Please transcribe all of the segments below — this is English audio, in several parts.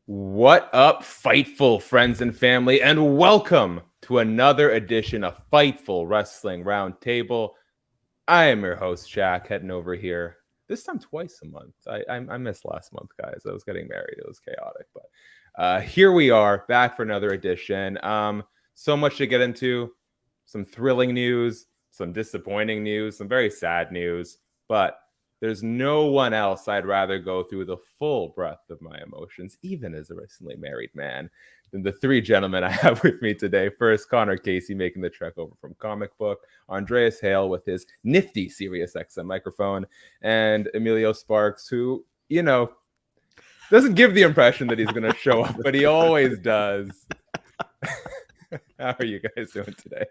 What up, Fightful friends and family, and welcome to another edition of Fightful Wrestling Roundtable. I am your host, Shaq, heading over here this time twice a month. I missed last month, guys. I was getting married. It was chaotic, but here we are back for another edition. So much to get into, some thrilling news, some disappointing news, some very sad news, but there's no one else I'd rather go through the full breadth of my emotions, even as a recently married man, than the three gentlemen I have with me today. First, Connor Casey making the trek over from ComicBook, Andreas Hale with his nifty SiriusXM microphone, and Emilio Sparks, who, doesn't give the impression that he's going to show up, but he always does. How are you guys doing today?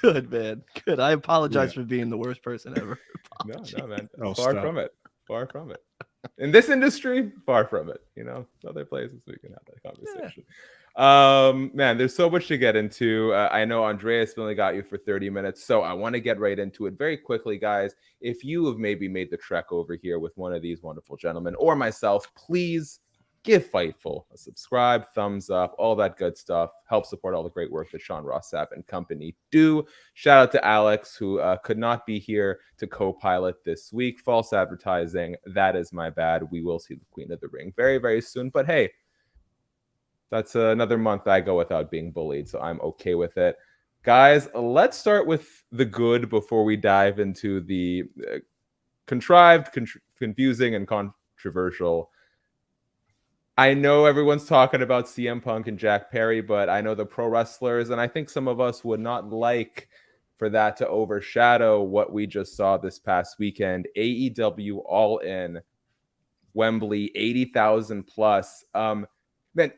Good, man. Good. I apologize for being the worst person ever. No, man. Far from it. Far from it. In this industry, far from it. Other places we can have that conversation. Yeah. Man, there's so much to get into. I know Andreas only got you for 30 minutes, so I want to get right into it very quickly, guys. If you have maybe made the trek over here with one of these wonderful gentlemen or myself, please give Fightful a subscribe, thumbs up, all that good stuff. Help support all the great work that Sean Ross Sapp and company do. Shout out to Alex, who could not be here to co-pilot this week. False advertising. That is my bad. We will see the Queen of the Ring very, very soon. But hey, that's another month I go without being bullied, so I'm okay with it. Guys, let's start with the good before we dive into the contrived, confusing, and controversial. I know everyone's talking about CM Punk and Jack Perry, but I know the pro wrestlers, and I think some of us would not like for that to overshadow what we just saw this past weekend. AEW All In, Wembley, 80,000 plus. Man,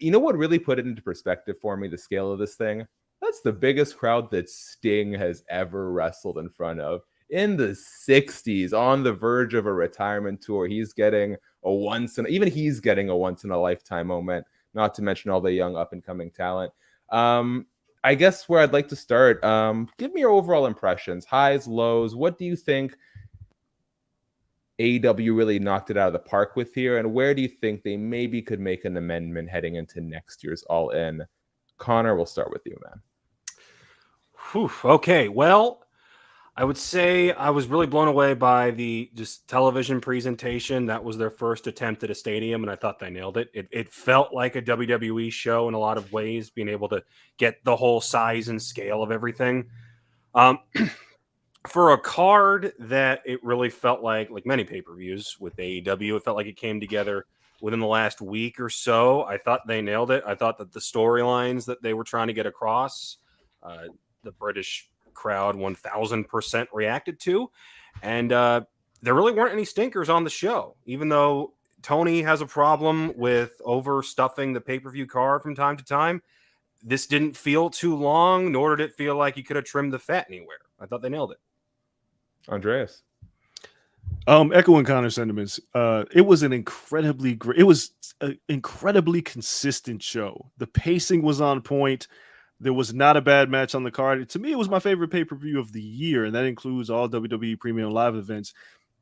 you know what really put it into perspective for me, the scale of this thing? That's the biggest crowd that Sting has ever wrestled in front of. In the 60s, on the verge of a retirement tour, he's getting a once-in-a-lifetime moment, not to mention all the young up-and-coming talent. I guess where I'd like to start, give me your overall impressions, highs, lows. What do you think AEW really knocked it out of the park with here, and where do you think they maybe could make an amendment heading into next year's All In? Connor, we'll start with you, man. Whew, okay, well, I would say I was really blown away by the just television presentation. That was their first attempt at a stadium, and I thought they nailed it. It felt like a WWE show in a lot of ways, being able to get the whole size and scale of everything. For a card that it really felt like many pay-per-views with AEW, it felt like it came together within the last week or so. I thought they nailed it. I thought that the storylines that they were trying to get across, the British crowd 1000% reacted to, and there really weren't any stinkers on the show, even though Tony has a problem with overstuffing the pay-per-view card from time to time. This didn't feel too long, nor did it feel like you could have trimmed the fat anywhere. I thought they nailed it. Andreas. Echoing Connor's sentiments, it was an incredibly consistent show. The pacing was on point. There was not a bad match on the card. To me, it was my favorite pay-per-view of the year, and that includes all WWE Premium Live events.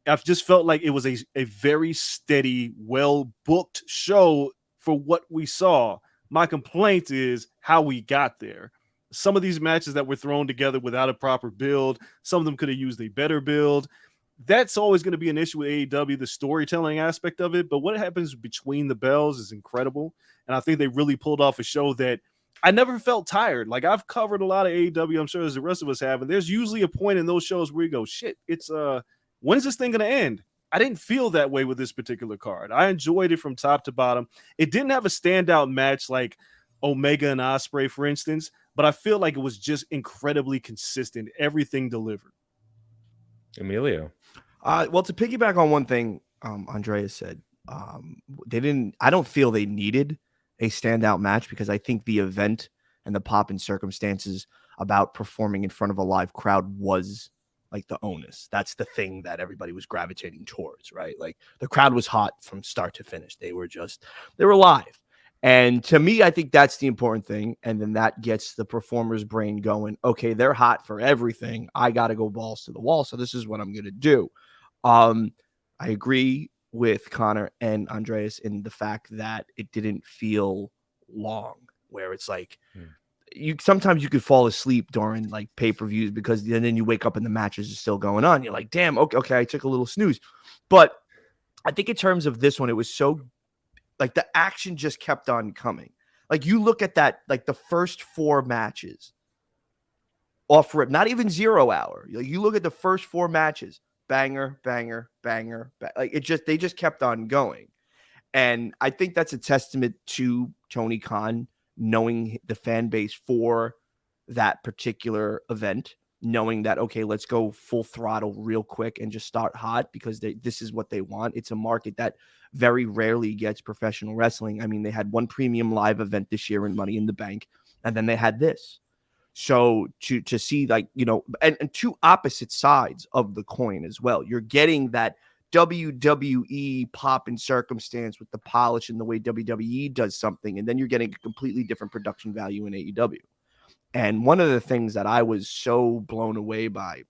I've just felt like it was a very steady, well-booked show for what we saw. My complaint is how we got there. Some of these matches that were thrown together without a proper build, some of them could have used a better build. That's always going to be an issue with AEW, the storytelling aspect of it. But what happens between the bells is incredible. And I think they really pulled off a show that I never felt tired. Like, I've covered a lot of AEW, I'm sure as the rest of us have, and there's usually a point in those shows where you go, shit, it's when is this thing going to end? I didn't feel that way with this particular card. I enjoyed it from top to bottom. It didn't have a standout match like Omega and Ospreay, for instance, but I feel like it was just incredibly consistent. Everything delivered. Emilio. Well, to piggyback on one thing Andreas said, I don't feel they needed a standout match, because I think the event and the pop and circumstances about performing in front of a live crowd was like the onus. That's the thing that everybody was gravitating towards, right? Like, the crowd was hot from start to finish. They were live. And to me, I think that's the important thing. And then that gets the performer's brain going, okay, they're hot for everything. I got to go balls to the wall. So this is what I'm going to do. I agree with Connor and Andreas in the fact that it didn't feel long, where it's like sometimes you could fall asleep during like pay-per-views because then you wake up and the matches are still going on. You're like, damn, okay, I took a little snooze. But I think in terms of this one, it was so like the action just kept on coming. Like you look at that, like the first 4 matches off rip, not even 0 hour. Like you look at the first 4 matches, banger, banger, banger, like they just kept on going. And I think that's a testament to Tony Khan knowing the fan base for that particular event, knowing that, okay, let's go full throttle real quick and just start hot because this is what they want. It's a market that very rarely gets professional wrestling. I mean, they had one premium live event this year in Money in the Bank, and then they had this. So to see like, you know, and 2 opposite sides of the coin as well. You're getting that WWE pop and circumstance with the polish and the way WWE does something, and then you're getting a completely different production value in AEW. And one of the things that I was so blown away by,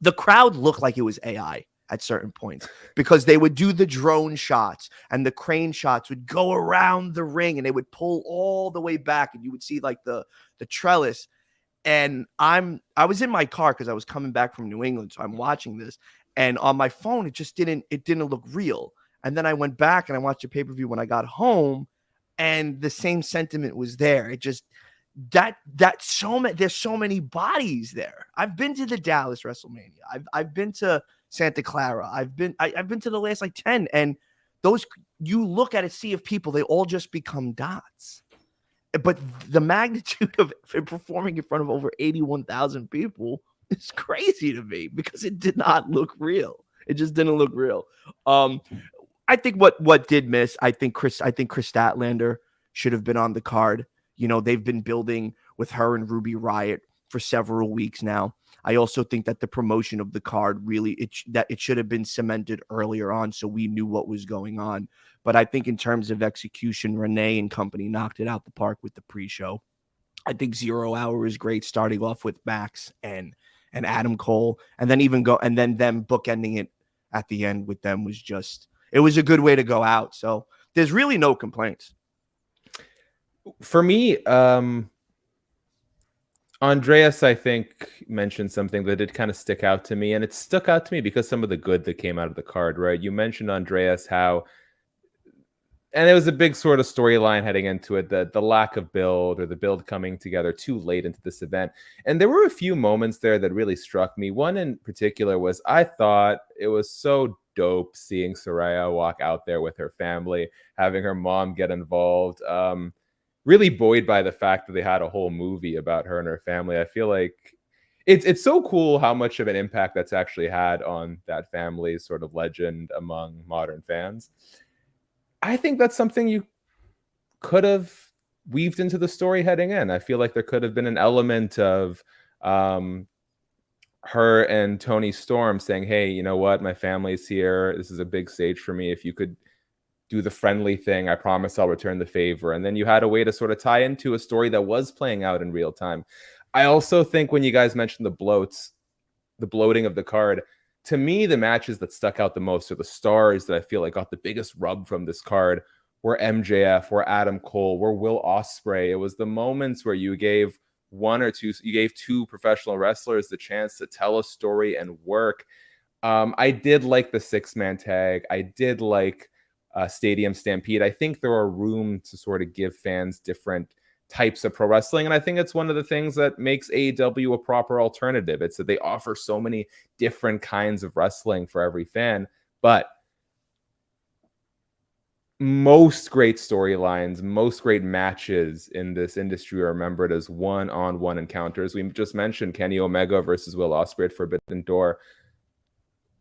the crowd looked like it was AI at certain points because they would do the drone shots and the crane shots would go around the ring and they would pull all the way back and you would see like the trellis. And I was in my car because I was coming back from New England, so I'm watching this, and on my phone it didn't look real. And then I went back and I watched the pay-per-view when I got home, and the same sentiment was there. It just there's so many bodies there. I've been to the Dallas WrestleMania. I've been to Santa Clara. I've been to the last like 10, and those, you look at a sea of people, they all just become dots. But the magnitude of it performing in front of over 81,000 people is crazy to me because it did not look real. It just didn't look real. I think what did miss, I think Chris Statlander should have been on the card. You know, they've been building with her and Ruby Riott for several weeks now. I also think that the promotion of the card really, it should have been cemented earlier on so we knew what was going on. But I think in terms of execution, Renee and company knocked it out the park with the pre-show. I think 0 hour is great, starting off with Max and Adam Cole, and then them bookending it at the end with them was just, it was a good way to go out. So there's really no complaints. For me, Andreas, I think, mentioned something that did kind of stick out to me, and it stuck out to me because some of the good that came out of the card, right? You mentioned, Andreas, how, and it was a big sort of storyline heading into it, the lack of build or the build coming together too late into this event. And there were a few moments there that really struck me. One in particular was, I thought it was so dope seeing Saraya walk out there with her family, having her mom get involved. Really buoyed by the fact that they had a whole movie about her and her family. I feel like it's so cool how much of an impact that's actually had on that family's sort of legend among modern fans. I think that's something you could have weaved into the story heading in. I feel like there could have been an element of her and Tony Storm saying, hey, you know what? My family's here. This is a big stage for me. If you could do the friendly thing, I promise I'll return the favor. And then you had a way to sort of tie into a story that was playing out in real time. I also think when you guys mentioned the bloating of the card, to me, the matches that stuck out the most, or the stars that I feel like got the biggest rub from this card, were MJF, were Adam Cole, were Will Ospreay. It was the moments where you gave two professional wrestlers the chance to tell a story and work. I did like the 6-man tag. I did like Stadium Stampede. I think there are room to sort of give fans different types of pro wrestling, and I think it's one of the things that makes AEW a proper alternative. It's that they offer so many different kinds of wrestling for every fan. But most great storylines, most great matches in this industry are remembered as one-on-one encounters. We just mentioned Kenny Omega versus Will Ospreay at Forbidden Door.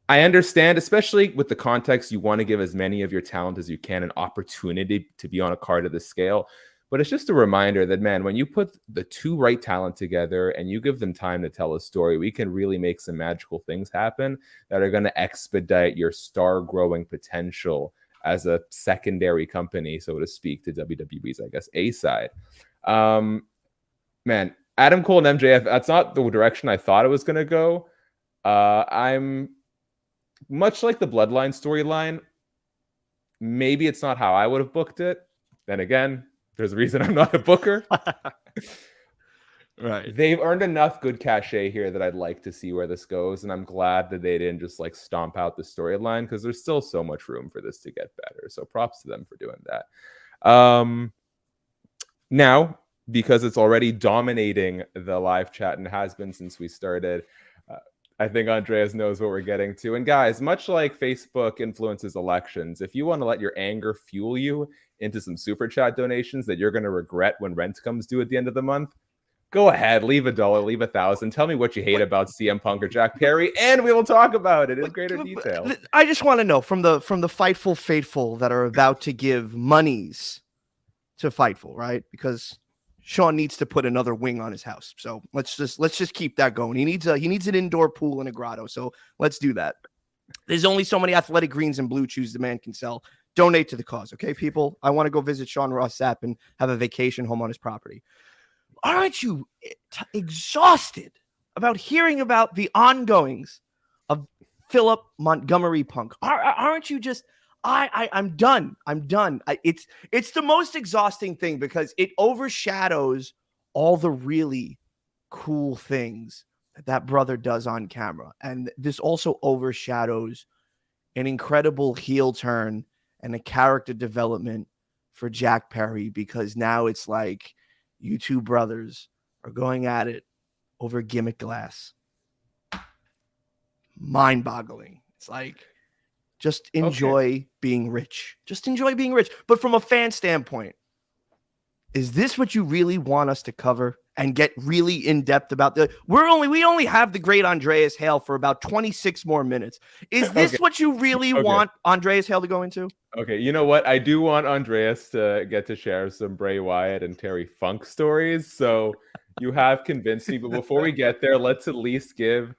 I understand, especially with the context, you want to give as many of your talent as you can an opportunity to be on a card of this scale. But it's just a reminder that, man, when you put the two right talent together and you give them time to tell a story, we can really make some magical things happen that are going to expedite your star growing potential as a secondary company, so to speak, to WWE's, I guess, A side. Man, Adam Cole and MJF, that's not the direction I thought it was going to go. I'm much like the Bloodline storyline. maybe it's not how I would have booked it. Then again, there's a reason I'm not a booker. Right. They've earned enough good cachet here that I'd like to see where this goes. And I'm glad that they didn't just like stomp out the storyline, because there's still so much room for this to get better. So props to them for doing that. Now, because it's already dominating the live chat and has been since we started, I think Andreas knows what we're getting to. And guys, much like Facebook influences elections, if you want to let your anger fuel you into some super chat donations that you're going to regret when rent comes due at the end of the month, go ahead, leave $1, leave $1,000. Tell me what you hate about CM Punk or Jack Perry, and we will talk about it in greater detail. I just want to know from the Fightful faithful that are about to give monies to Fightful, right? Because Sean needs to put another wing on his house. So let's just keep that going. He needs an indoor pool and a grotto. So let's do that. There's only so many athletic greens and blue chews the man can sell. Donate to the cause, okay, people? I want to go visit Sean Ross Sapp and have a vacation home on his property. Aren't you exhausted about hearing about the ongoings of Philip Montgomery Punk? Aren't you just... I'm done. It's the most exhausting thing because it overshadows all the really cool things that brother does on camera. And this also overshadows an incredible heel turn and a character development for Jack Perry, because now it's like you two brothers are going at it over gimmick glass. Mind-boggling. It's like... just enjoy being rich. Just enjoy being rich. But from a fan standpoint, is this what you really want us to cover and get really in depth about? We only have the great Andreas Hale for about 26 more minutes. Is this what you really want Andreas Hale to go into? Okay, you know what? I do want Andreas to get to share some Bray Wyatt and Terry Funk stories. So you have convinced me. But before we get there, let's at least give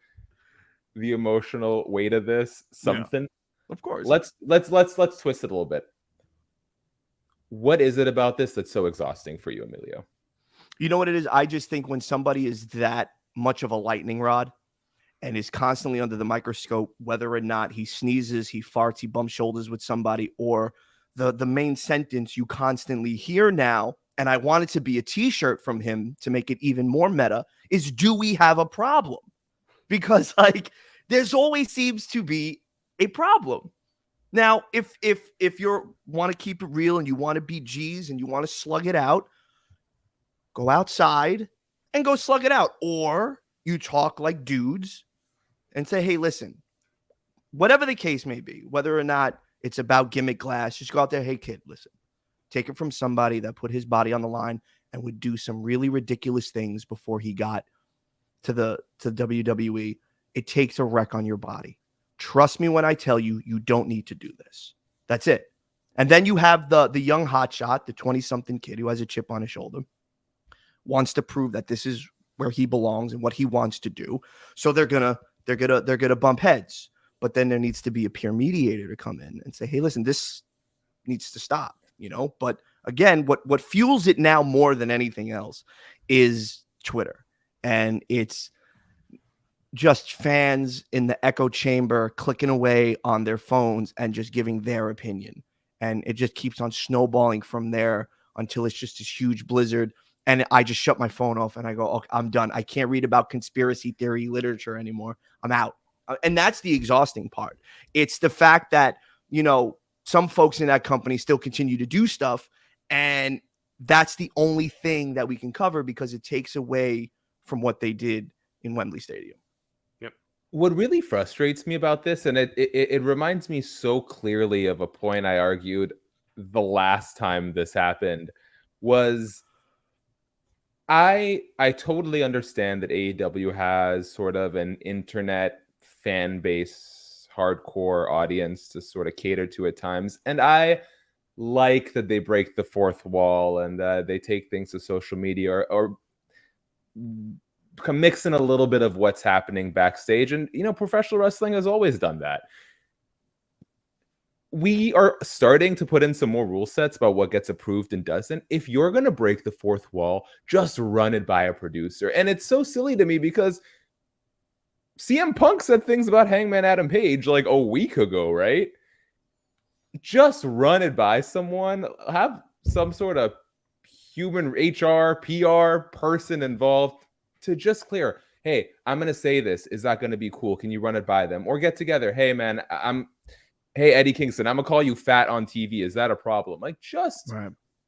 the emotional weight of this something. Yeah. Of course. Let's twist it a little bit. What is it about this that's so exhausting for you, Emilio? You know what it is? I just think when somebody is that much of a lightning rod and is constantly under the microscope, whether or not he sneezes, he farts, he bumps shoulders with somebody, or the main sentence you constantly hear now, and I want it to be a t-shirt from him to make it even more meta, is, do we have a problem? Because like there's always seems to be a problem. Now, if you want to keep it real and you want to be G's and you want to slug it out, go outside and go slug it out. Or you talk like dudes and say, hey, listen, whatever the case may be, whether or not it's about gimmick glass, just go out there. Hey, kid, listen, take it from somebody that put his body on the line and would do some really ridiculous things before he got to the WWE. It takes a wreck on your body. Trust me when I tell you, you don't need to do this. That's it. And then you have the young hotshot, the 20-something kid who has a chip on his shoulder, wants to prove that this is where he belongs and what he wants to do. So they're gonna bump heads. But then there needs to be a peer mediator to come in and say, hey, listen, this needs to stop, you know? But again, what fuels it now more than anything else is Twitter. And it's just fans in the echo chamber clicking away on their phones and just giving their opinion. And it just keeps on snowballing from there until it's just this huge blizzard. And I just shut my phone off and I go, okay, I'm done. I can't read about conspiracy theory literature anymore. I'm out. And that's the exhausting part. It's the fact that, you know, some folks in that company still continue to do stuff. And that's the only thing that we can cover because it takes away from what they did in Wembley Stadium. What really frustrates me about this, and it reminds me so clearly of a point I argued the last time this happened, was I totally understand that AEW has sort of an internet fan base, hardcore audience to sort of cater to at times, and I like that they break the fourth wall and they take things to social media or mix in a little bit of what's happening backstage. And, you know, professional wrestling has always done that. We are starting to put in some more rule sets about what gets approved and doesn't. If you're going to break the fourth wall, just run it by a producer. And it's so silly to me because CM Punk said things about Hangman Adam Page like a week ago, right? just run it by someone. Have some sort of human HR, PR person involved to just clear. Hey, I'm going to say this. Is that going to be cool? Can you run it by them? Or get together. Hey, man, hey, Eddie Kingston, I'm going to call you fat on TV. Is that a problem? Like, just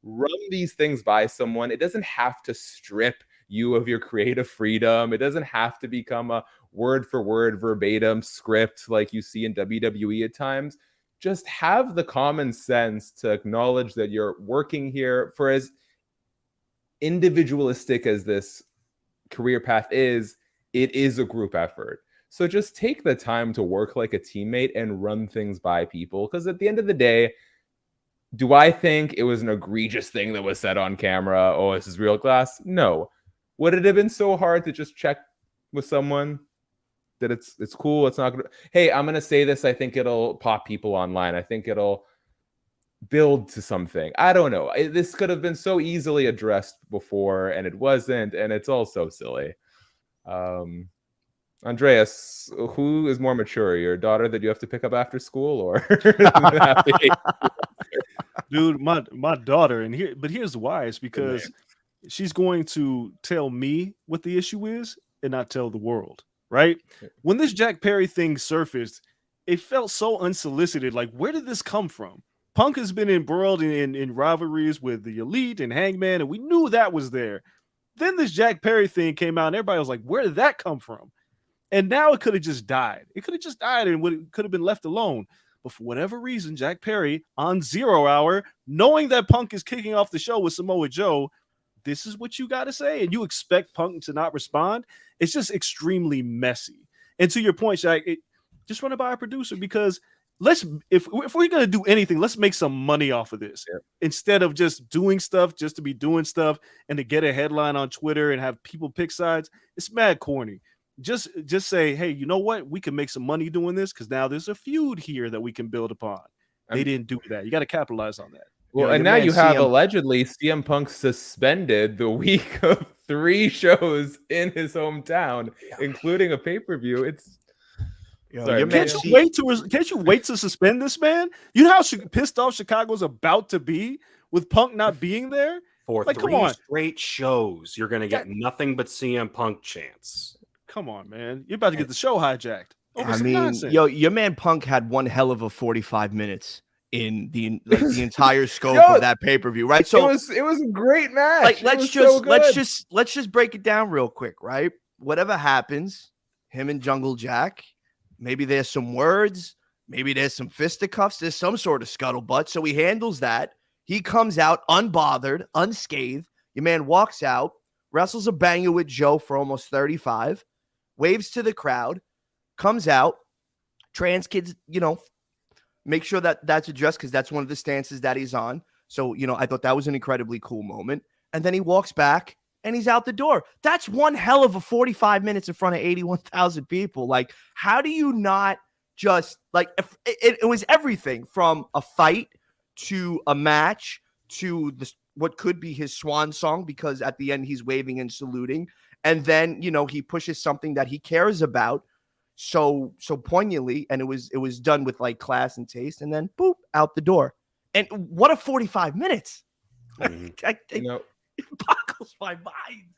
run these things by someone. It doesn't have to strip you of your creative freedom. It doesn't have to become a word for word verbatim script like you see in WWE at times. Just have the common sense to acknowledge that you're working here. For as individualistic as this career path is, it is a group effort. So just take the time to work like a teammate and run things by people. Because at the end of the day, do I think it was an egregious thing that was said on camera? Oh, this is real glass? No. Would it have been so hard to just check with someone that it's cool? It's not gonna, hey, I'm gonna say this. I think it'll pop people online. I think it'll build to something. I don't know. This could have been so easily addressed before, and it wasn't, and it's all so silly. Andreas, who is more mature, your daughter that you have to pick up after school, or dude, my daughter? And here's why. It's because she's going to tell me what the issue is and not tell the world, right? When this Jack Perry thing surfaced, it felt so unsolicited. Like, where did this come from? Punk has been embroiled in rivalries with the Elite and Hangman, and we knew that was there. Then this Jack Perry thing came out, and everybody was like, where did that come from? And now it could have just died. It could have just died and could have been left alone. But for whatever reason, Jack Perry on 0 Hour, knowing that Punk is kicking off the show with Samoa Joe, this is what you got to say. And you expect Punk to not respond. It's just extremely messy. And to your point, Shaq, just run it by a producer, because if we're going to do anything, let's make some money off of this instead of just doing stuff just to be doing stuff and to get a headline on Twitter and have people pick sides. It's mad corny. Just say, hey, you know what? We can make some money doing this because now there's a feud here that we can build upon. They didn't do that. You got to capitalize on that. Well, and now you have allegedly CM Punk suspended the week of 3 shows in his hometown, including a pay-per-view. It's can't you wait to suspend this man? You know how pissed off Chicago's about to be with Punk not being there? For 3 straight shows, you're going to get nothing but CM Punk chants. Come on, man. You're about to get the show hijacked. Nonsense. Your man Punk had one hell of a 45 minutes in the entire scope of that pay-per-view, right? So it was a great match. Like, let's just break it down real quick, right? Whatever happens, him and Jungle Jack, maybe there's some words, maybe there's some fisticuffs, there's some sort of scuttlebutt. So he handles that. He comes out unbothered, unscathed. Your man walks out, wrestles a banger with Joe for almost 35, waves to the crowd, comes out. Trans kids, make sure that that's addressed because that's one of the stances that he's on. So, I thought that was an incredibly cool moment. And then he walks back and he's out the door. That's one hell of a 45 minutes in front of 81,000 people. Like, how do you not just, like, it was everything from a fight to a match to what could be his swan song, because at the end he's waving and saluting. And then, he pushes something that he cares about so poignantly, and it was done with like class and taste, and then boop, out the door. And what a 45 minutes. It boggles my mind.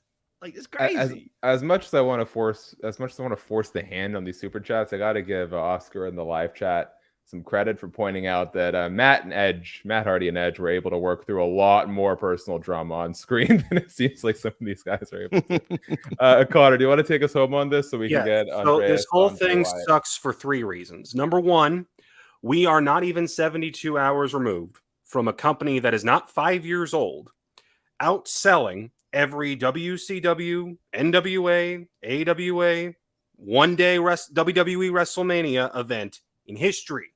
Like, it's crazy. As much as I want to force the hand on these super chats, I got to give Oscar in the live chat some credit for pointing out that Matt Hardy and Edge were able to work through a lot more personal drama on screen than it seems like some of these guys are able to. Connor, do you want to take us home on this so we can get Andreas? So this whole thing sucks for 3 reasons. Number one, we are not even 72 hours removed from a company that is not 5 years old outselling every WCW, NWA, AWA, one-day WWE WrestleMania event in history.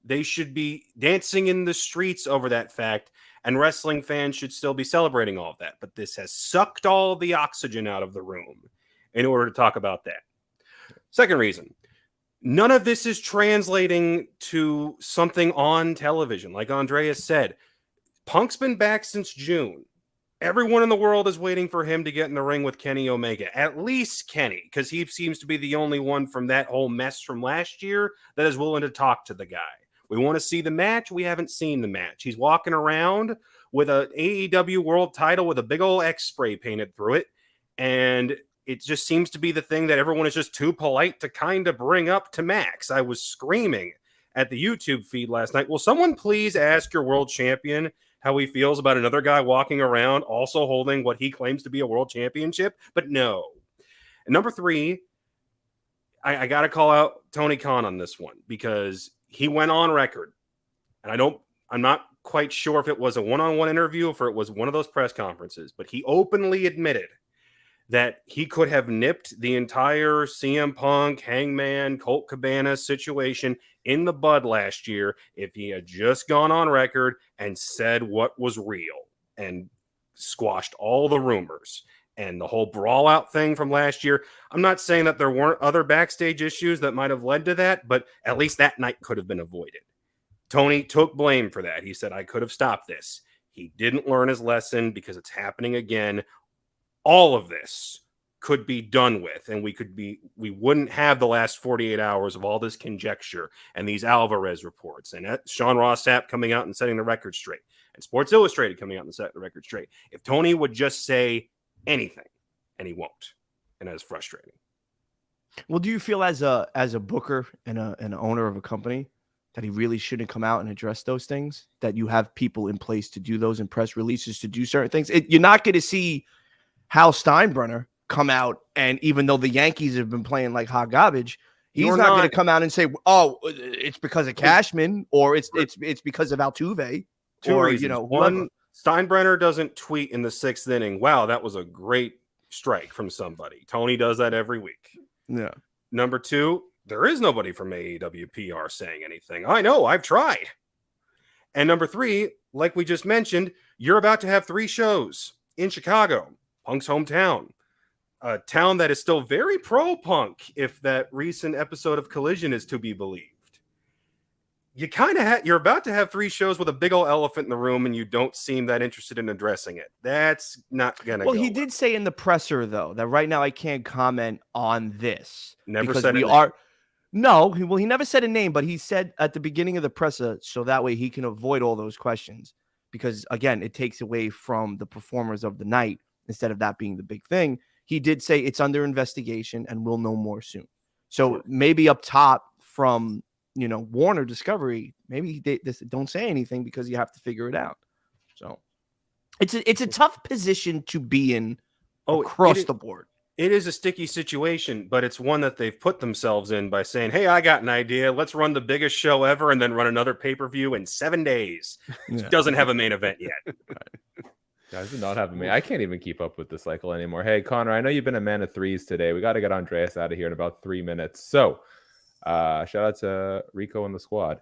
They should be dancing in the streets over that fact, and wrestling fans should still be celebrating all of that. But this has sucked all the oxygen out of the room in order to talk about that. Second reason, none of this is translating to something on television. Like Andreas said, Punk's been back since June. Everyone in the world is waiting for him to get in the ring with Kenny Omega. At least Kenny, because he seems to be the only one from that whole mess from last year that is willing to talk to the guy. We want to see the match. We haven't seen the match. He's walking around with a AEW world title with a big old X spray painted through it. And it just seems to be the thing that everyone is just too polite to kind of bring up to Max. I was screaming at the YouTube feed last night. Will someone please ask your world champion how he feels about another guy walking around also holding what he claims to be a world championship? But no. And number 3, I got to call out Tony Khan on this one because he went on record. And I'm not quite sure if it was a one-on-one interview or if it was one of those press conferences, but he openly admitted that he could have nipped the entire CM Punk, Hangman, Colt Cabana situation in the bud last year if he had just gone on record and said what was real and squashed all the rumors and the whole brawl out thing from last year. I'm not saying that there weren't other backstage issues that might have led to that, but at least that night could have been avoided. Tony took blame for that. He said, I could have stopped this. He didn't learn his lesson because it's happening again. All of this could be done with, and we wouldn't have the last 48 hours of all this conjecture and these Alvarez reports and Sean Ross Sapp coming out and setting the record straight and Sports Illustrated coming out and setting the record straight. If Tony would just say anything, and he won't, and that's frustrating. Well, do you feel as a booker and an owner of a company that he really shouldn't come out and address those things, that you have people in place to do those in press releases to do certain things? You're not going to see Hal Steinbrenner come out, and even though the Yankees have been playing like hot garbage, he's not going to come out and say, "Oh, it's because of Cashman," or it's because of Altuve, or reasons. One, Steinbrenner doesn't tweet in the 6th inning, "Wow, that was a great strike from somebody." Tony does that every week. Yeah. Number 2, there is nobody from AEW PR saying anything. I know, I've tried. And number 3, like we just mentioned, you're about to have 3 shows in Chicago, Punk's hometown, a town that is still very pro-Punk, if that recent episode of Collision is to be believed. You're about to have 3 shows with a big old elephant in the room, and you don't seem that interested in addressing it. That's not gonna go. Well, he did say in the presser though that right now I can't comment on this. Never said we a name. are. No, he never said a name, but he said at the beginning of the presser, so that way he can avoid all those questions. Because again, it takes away from the performers of the night instead of that being the big thing. He did say it's under investigation and we'll know more soon. So maybe up top from Warner Discovery, maybe they don't say anything because you have to figure it out. So it's a tough position to be in across the board. It is a sticky situation, but it's one that they've put themselves in by saying, "Hey, I got an idea. Let's run the biggest show ever and then run another pay-per-view in 7 days." Yeah. It doesn't have a main event yet. Guys, do not have a main. I can't even keep up with the cycle anymore. Hey, Connor, I know you've been a man of 3s today. We got to get Andreas out of here in about 3 minutes. So shout out to Rico and the squad.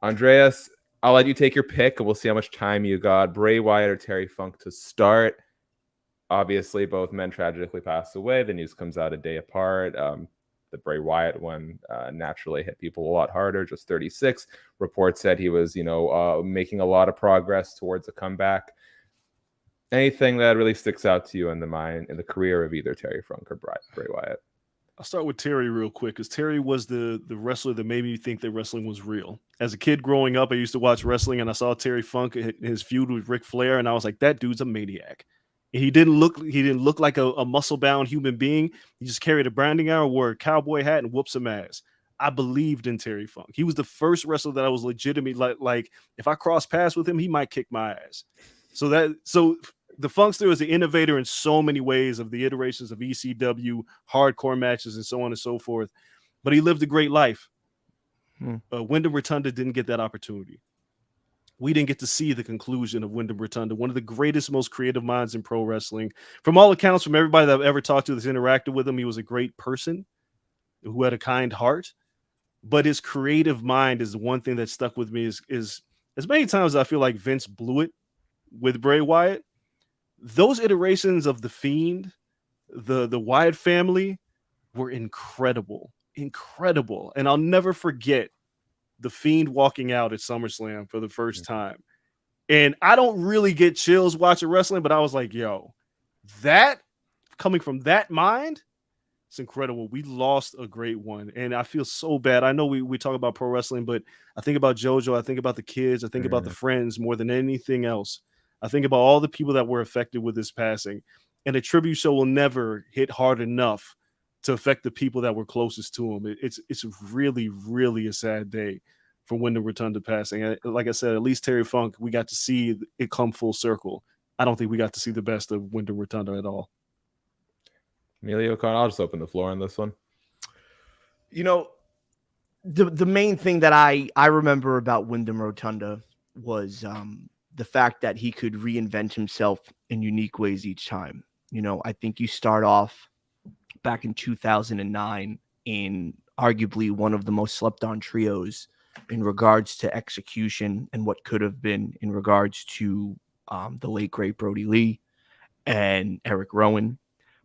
Andreas, I'll let you take your pick and we'll see how much time you got. Bray Wyatt or Terry Funk to start. Obviously, both men tragically passed away. The news comes out a day apart. The Bray Wyatt one naturally hit people a lot harder, just 36. Reports said he was, making a lot of progress towards a comeback. Anything that really sticks out to you in the career of either Terry Funk or Bray Wyatt? I'll start with Terry real quick, because Terry was the wrestler that made me think that wrestling was real. As a kid growing up, I used to watch wrestling, and I saw Terry Funk, his feud with Ric Flair, and I was like, that dude's a maniac. He didn't look like a muscle-bound human being. He just carried a branding iron, wore a cowboy hat, and whooped some ass. I believed in Terry Funk. He was the first wrestler that I was legitimately like if I crossed paths with him, he might kick my ass. So the Funkster is the innovator in so many ways of the iterations of ECW, hardcore matches, and so on and so forth. But he lived a great life. Wyndham Rotunda didn't get that opportunity. We didn't get to see the conclusion of Wyndham Rotunda, one of the greatest, most creative minds in pro wrestling. From all accounts, from everybody that I've ever talked to that's interacted with him, he was a great person who had a kind heart. But his creative mind is the one thing that stuck with me is as many times as I feel like Vince blew it with Bray Wyatt, those iterations of The Fiend, the Wyatt family were incredible. And I'll never forget The Fiend walking out at SummerSlam for the first time. And I don't really get chills watching wrestling, but I was like, yo, that coming from that mind It's incredible. We lost a great one, and I feel so bad. I know we talk about pro wrestling, but I think about JoJo. I think about the kids. I think about the friends more than anything else. I think about all the people that were affected with this passing, and a tribute show will never hit hard enough to affect the people that were closest to him. It's really, really a sad day for Wyndham Rotunda passing. And like I said, at least Terry Funk, we got to see it come full circle. I don't think we got to see the best of Wyndham Rotunda at all. Emilio, I'll just open the floor on this one. You know, the main thing that I remember about Wyndham Rotunda was the fact that he could reinvent himself in unique ways each time. You know, I think you start off back in 2009 in arguably one of the most slept on trios in regards to execution and what could have been in regards to the late great Brody Lee and Eric Rowan.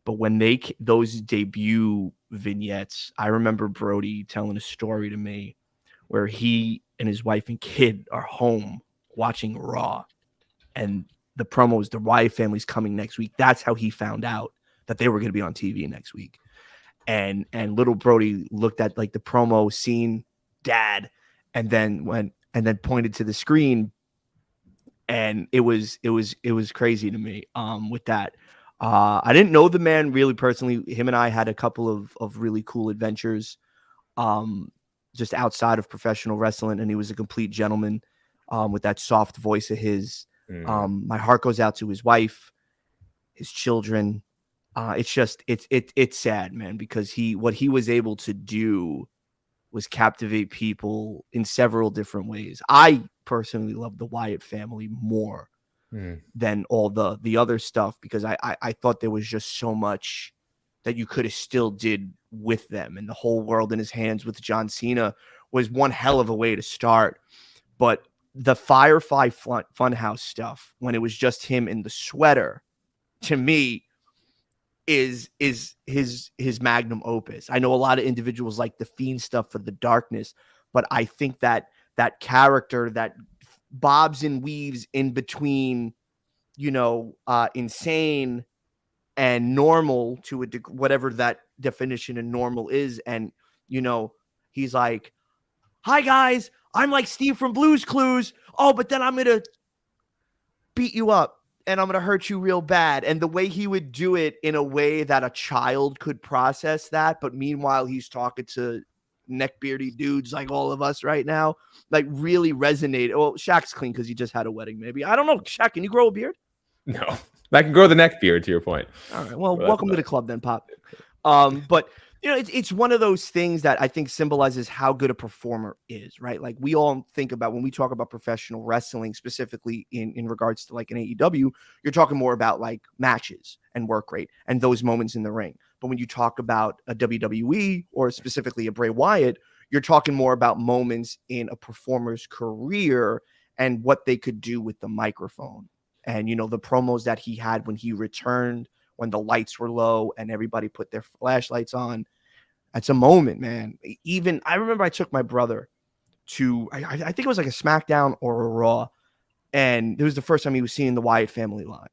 But when those debut vignettes, I remember Brody telling a story to me where he and his wife and kid are home watching Raw, and the promos, the Wyatt family's coming next week. That's how he found out that they were going to be on TV next week. And little Brody looked at like the promo scene, dad, and then pointed to the screen, and it was crazy to me with that. I didn't know the man really personally. Him and I had a couple of really cool adventures just outside of professional wrestling, and he was a complete gentleman with that soft voice of his. My heart goes out to his wife, his children. It's sad, man, because what he was able to do was captivate people in several different ways. I personally love the Wyatt family more than all the other stuff, because I thought there was just so much that you could have still did with them, and the whole world in his hands with John Cena was one hell of a way to start. But the Firefly Funhouse stuff, when it was just him in the sweater, to me is his magnum opus. I know a lot of individuals like the Fiend stuff for the darkness, but I think that character that bobs and weaves in between, insane and normal to whatever that definition of normal is. And, he's like, hi guys, I'm like Steve from Blue's Clues. Oh, but then I'm going to beat you up and I'm going to hurt you real bad. And the way he would do it in a way that a child could process that, but meanwhile, he's talking to neckbeardy dudes like all of us right now, like really resonate. Well, Shaq's clean because he just had a wedding, maybe. I don't know. Shaq, can you grow a beard? No, I can grow the neck beard, to your point. All right. Well, welcome to the club then, Pop. But it's one of those things that I think symbolizes how good a performer is, right? Like we all think about when we talk about professional wrestling, specifically in regards to like an AEW, you're talking more about like matches and work rate and those moments in the ring. But when you talk about a WWE or specifically a Bray Wyatt, you're talking more about moments in a performer's career and what they could do with the microphone. And, the promos that he had when he returned, when the lights were low and everybody put their flashlights on. That's a moment, man. Even I remember I took my brother to, I think it was like a SmackDown or a Raw. And it was the first time he was seeing the Wyatt family live.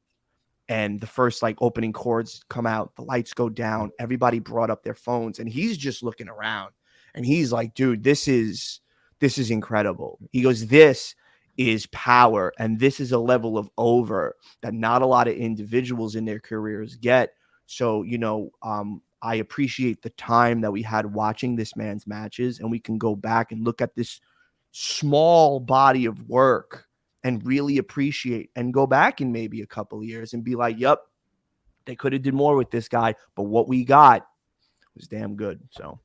And the first like opening chords come out, the lights go down, everybody brought up their phones, and he's just looking around and he's like, dude, this is incredible. He goes, this is power. And this is a level of over that not a lot of individuals in their careers get. So, I appreciate the time that we had watching this man's matches, and we can go back and look at this small body of work and really appreciate and go back in maybe a couple of years and be like, yep, they could have did more with this guy, but what we got was damn good. So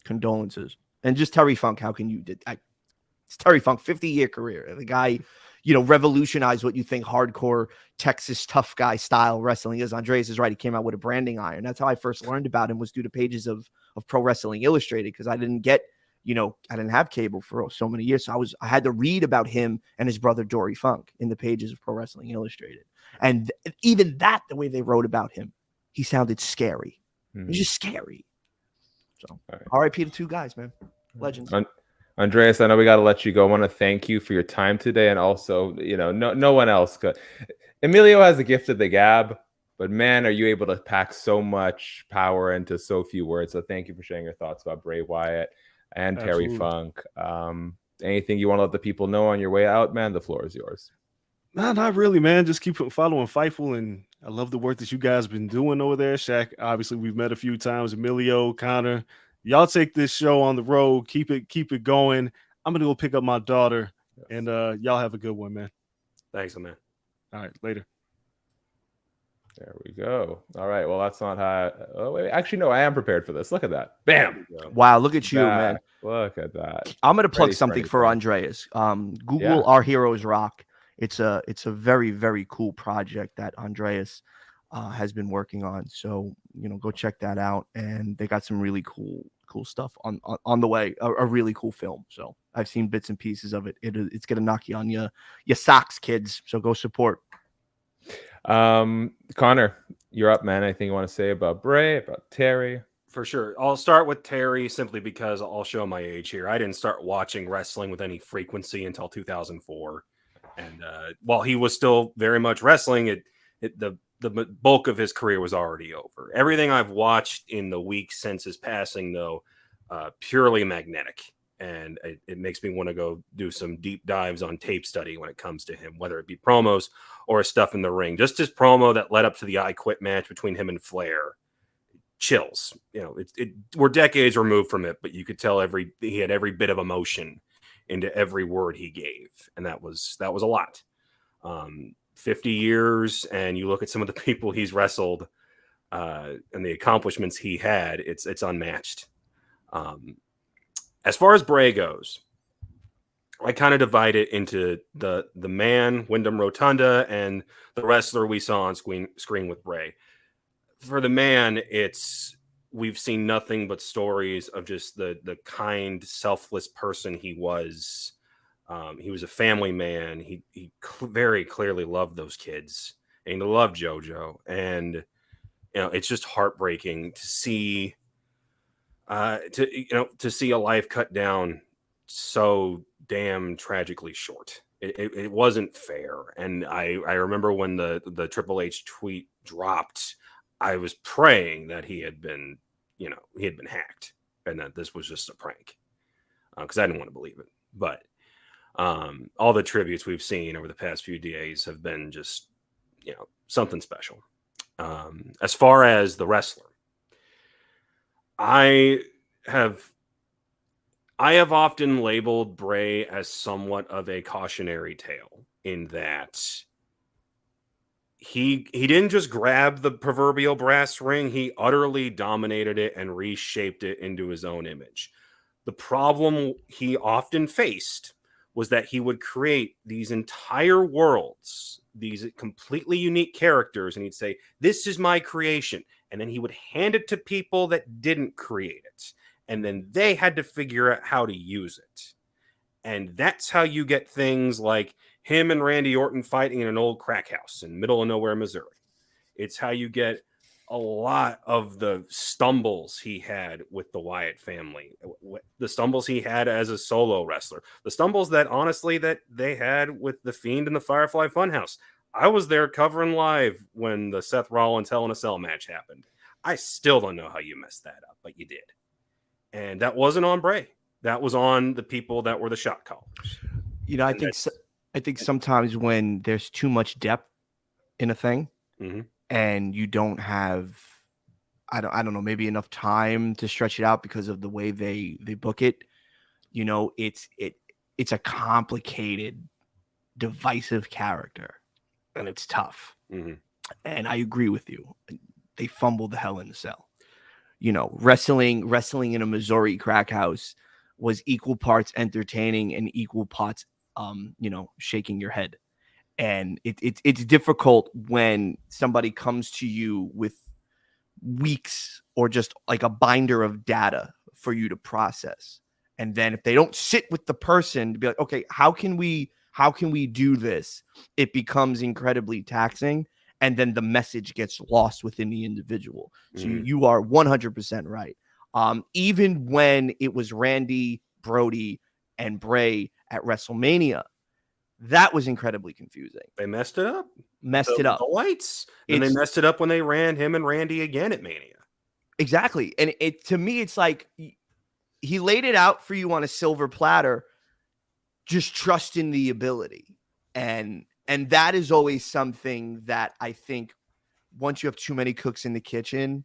condolences. And just Terry Funk, how can you it's Terry Funk, 50-year career. The guy, revolutionized what you think hardcore Texas tough guy style wrestling is. Andreas is right. He came out with a branding iron. That's how I first learned about him, was through the pages of Pro Wrestling Illustrated, because I didn't get, I didn't have cable for so many years. So I had to read about him and his brother Dory Funk in the pages of Pro Wrestling Illustrated. And even that, the way they wrote about him, he sounded scary. He was just scary. So RIP to two guys, man. Legends. Andreas, I know we got to let you go. I want to thank you for your time today, and also, no one else could. Emilio has the gift of the gab. But man, are you able to pack so much power into so few words. So thank you for sharing your thoughts about Bray Wyatt and Terry Funk. Anything you want to let the people know on your way out, man? The floor is yours. Nah, not really, man. Just keep following Fightful, and I love the work that you guys have been doing over there. Shaq, obviously, we've met a few times. Emilio, Connor, y'all take this show on the road. Keep it going. I'm gonna go pick up my daughter, and y'all have a good one, man. Thanks, man. All right, later. There we go. All right. Well, that's not how. Oh, wait. Actually, no, I am prepared for this. Look at that. Bam. Wow. Look at you, man. Look at that. I'm going to plug something for Andreas. Google Our Heroes Rock. It's a very, very cool project that Andreas has been working on. So, go check that out. And they got some really cool stuff on the way. A really cool film. So I've seen bits and pieces of it. It's going to knock you on your socks, kids. So go support. Connor, you're up, man. Anything you want to say about Bray, about Terry? For sure. I'll start with Terry simply because I'll show my age here. I didn't start watching wrestling with any frequency until 2004. And while he was still very much wrestling, the bulk of his career was already over. Everything I've watched in the weeks since his passing, though, purely magnetic. And it makes me want to go do some deep dives on tape study when it comes to him, whether it be promos or stuff in the ring. Just his promo that led up to the I Quit match between him and Flair. Chills. We're decades removed from it, but you could tell he had every bit of emotion into every word he gave. And that was a lot. 50 years, and you look at some of the people he's wrestled and the accomplishments he had, it's unmatched. As far as Bray goes, I kind of divide it into the man, Wyndham Rotunda, and the wrestler we saw on screen with Bray. For the man, we've seen nothing but stories of just the kind, selfless person he was. He was a family man. He very clearly loved those kids, and he loved JoJo. And it's just heartbreaking to see. To see a life cut down so damn tragically short. It wasn't fair. And I remember when the Triple H tweet dropped, I was praying that he had been hacked and that this was just a prank, because I didn't want to believe it. But all the tributes we've seen over the past few days have been just something special. As far as the wrestler, I have often labeled Bray as somewhat of a cautionary tale in that he didn't just grab the proverbial brass ring, he utterly dominated it and reshaped it into his own image. The problem he often faced was that he would create these entire worlds, these completely unique characters, and he'd say, "This is my creation." And then he would hand it to people that didn't create it. And then they had to figure out how to use it. And that's how you get things like him and Randy Orton fighting in an old crack house in middle of nowhere, Missouri. It's how you get a lot of the stumbles he had with the Wyatt family, the stumbles he had as a solo wrestler, the stumbles that honestly that they had with The Fiend and the Firefly Funhouse. I was there covering live when the Seth Rollins Hell in a Cell match happened. I still don't know how you messed that up, but you did. And that wasn't on Bray. That was on the people that were the shot callers. I think sometimes when there's too much depth in a thing, and you don't have, I don't know, maybe enough time to stretch it out because of the way they book it. It's a complicated, divisive character. And it's tough. And I agree with you. They fumbled the hell in the cell. Wrestling in a Missouri crack house was equal parts entertaining and equal parts, shaking your head. And it's difficult when somebody comes to you with weeks or just like a binder of data for you to process. And then if they don't sit with the person to be like, okay, how can we do this? It becomes incredibly taxing, and then the message gets lost within the individual. So you are 100% right. Even when it was Randy, Brody, and Bray at WrestleMania, That was incredibly confusing. They messed it up. The lights. And they messed it up when they ran him and Randy again at Mania. Exactly. And to me, it's like he laid it out for you on a silver platter. Just trust in the ability. And that is always something that I think once you have too many cooks in the kitchen,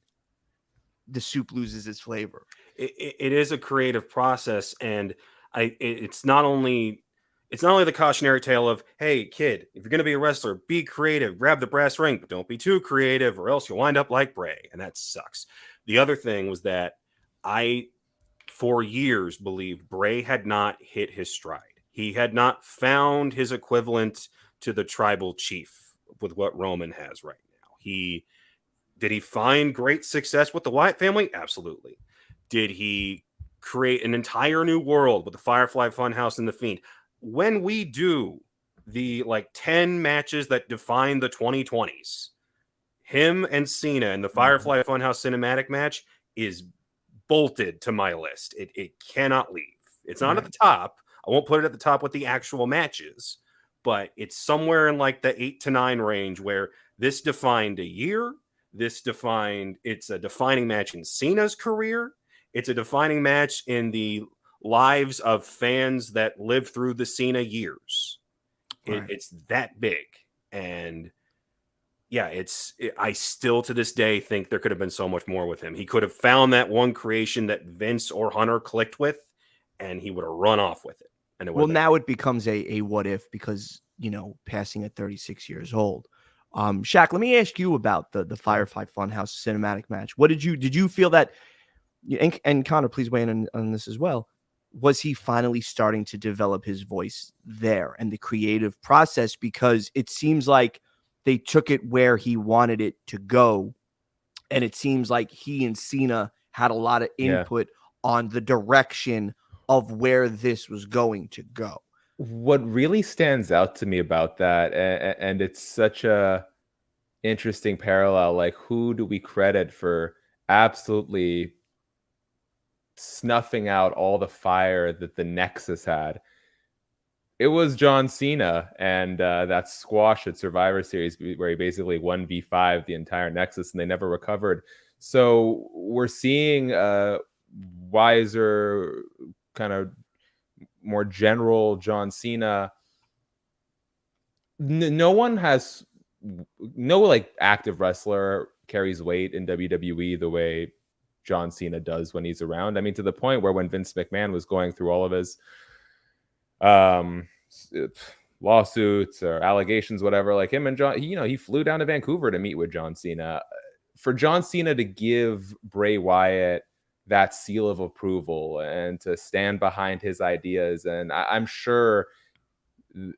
the soup loses its flavor. It is a creative process. And it's not only the cautionary tale of, hey, kid, if you're going to be a wrestler, be creative, grab the brass ring, but don't be too creative or else you'll wind up like Bray. And that sucks. The other thing was that I, for years, believed Bray had not hit his stride. He had not found his equivalent to the tribal chief with what Roman has right now. Did he find great success with the Wyatt family? Absolutely. Did he create an entire new world with the Firefly Funhouse and the Fiend? When we do the 10 matches that define the 2020s, him and Cena in the Firefly Funhouse cinematic match is bolted to my list. It cannot leave. It's not at the top. I won't put it at the top with the actual matches, but it's somewhere in the 8 to 9 range where this defined a year. It's a defining match in Cena's career. It's a defining match in the lives of fans that lived through the Cena years. Right. It's that big. And yeah, I still to this day think there could have been so much more with him. He could have found that one creation that Vince or Hunter clicked with, and he would have run off with it. And now it becomes a what if, because, passing at 36 years old. Shaq, let me ask you about the Firefly Funhouse cinematic match. What did you feel that, and Connor, please weigh in on this as well. Was he finally starting to develop his voice there and the creative process? Because it seems like they took it where he wanted it to go. And it seems like he and Cena had a lot of input on the direction of where this was going to go. What really stands out to me about that, and it's such a interesting parallel, who do we credit for absolutely snuffing out all the fire that the Nexus had? It was John Cena and that squash at Survivor Series where he basically 1v5 the entire Nexus and they never recovered. So we're seeing wiser, kind of more general John Cena. No active wrestler carries weight in WWE the way John Cena does when he's around. I mean, to the point where when Vince McMahon was going through all of his lawsuits or allegations, whatever, him and John, he flew down to Vancouver to meet with John Cena. For John Cena to give Bray Wyatt that seal of approval and to stand behind his ideas, and I'm sure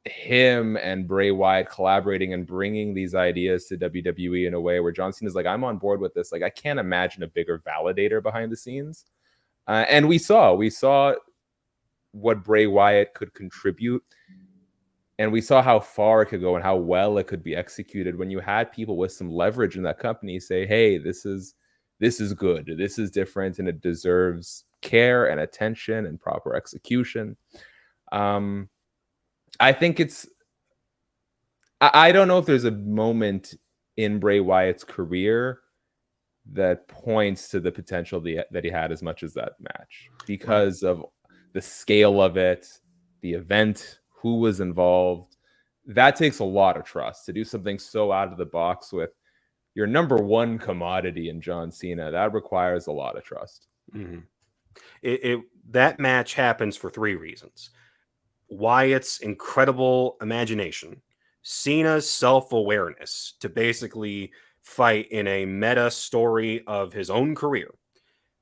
him and Bray Wyatt collaborating and bringing these ideas to WWE in a way where John Cena's I'm on board with this. I can't imagine a bigger validator behind the scenes. And we saw what Bray Wyatt could contribute, and we saw how far it could go and how well it could be executed when you had people with some leverage in that company say, hey, this is good, this is different, and it deserves care and attention and proper execution. I think I don't know if there's a moment in Bray Wyatt's career that points to the potential that he had as much as that match, because of the scale of it, the event, who was involved. That takes a lot of trust to do something so out of the box with your number one commodity in John Cena. That requires a lot of trust. Mm-hmm. That match happens for 3 reasons. Wyatt's incredible imagination, Cena's self-awareness to basically fight in a meta story of his own career,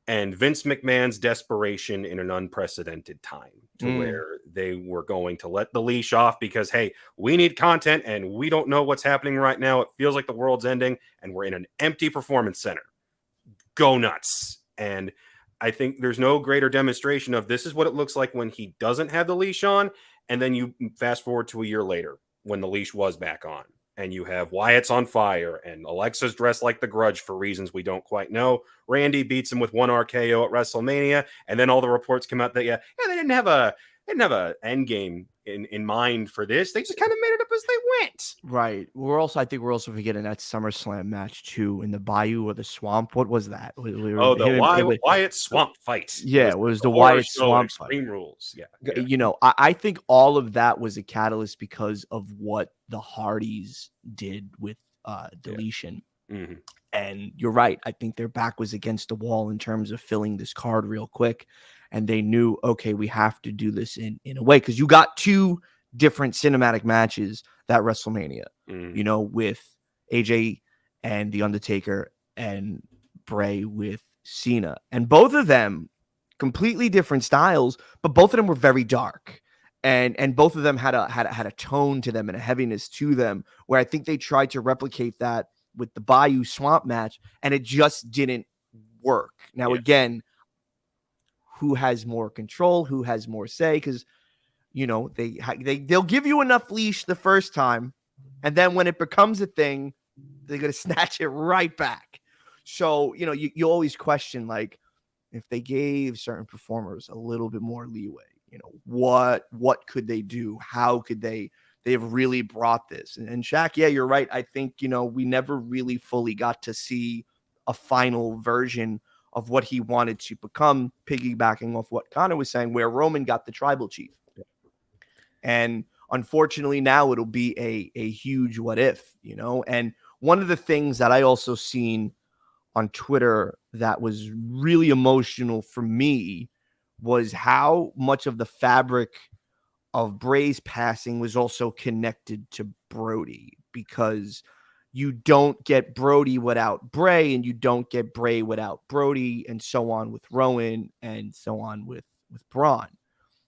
and Vince McMahon's desperation in an unprecedented time to where they were going to let the leash off because, hey, we need content and we don't know what's happening right now. It feels like the world's ending and we're in an empty performance center. Go nuts. And I think there's no greater demonstration of this is what it looks like when he doesn't have the leash on. And then you fast forward to a year later when the leash was back on and you have Wyatt's on fire and Alexa's dressed like the Grudge for reasons we don't quite know. Randy beats him with 1 RKO at WrestleMania. And then all the reports come out that, they didn't have a end game in mind for this. They just kind of made it up as they went. Right. I think we're also forgetting that SummerSlam match too in the Bayou or the Swamp. What was that? The Wyatt Swamp fight. Yeah, it was the Wyatt Swamp fight. Extreme Rules. Yeah. You know, I think all of that was a catalyst because of what the Hardys did with deletion. Yeah. Mm-hmm. And you're right. I think their back was against the wall in terms of filling this card real quick. And they knew, okay, we have to do this in a way, because you got two different cinematic matches that WrestleMania, you know, with AJ and The Undertaker and Bray with Cena. And both of them completely different styles, but both of them were very dark. And both of them had a tone to them and a heaviness to them, where I think they tried to replicate that with the Bayou Swamp match, and it just didn't work. Now, again, who has more control, who has more say? Because, you know, they'll give you enough leash the first time, and then when it becomes a thing, they're going to snatch it right back. So, you know, you always question, like, if they gave certain performers a little bit more leeway, you know, what could they do? How could they have really brought this? And Shaq, yeah, you're right. I think, you know, we never really fully got to see a final version of what he wanted to become, piggybacking off what Connor was saying, where Roman got the tribal chief. And unfortunately now it'll be a huge what if, you know? And one of the things that I also seen on Twitter that was really emotional for me was how much of the fabric of Bray's passing was also connected to Brody, because you don't get Brody without Bray, and you don't get Bray without Brody, and so on with Rowan, and so on with Braun.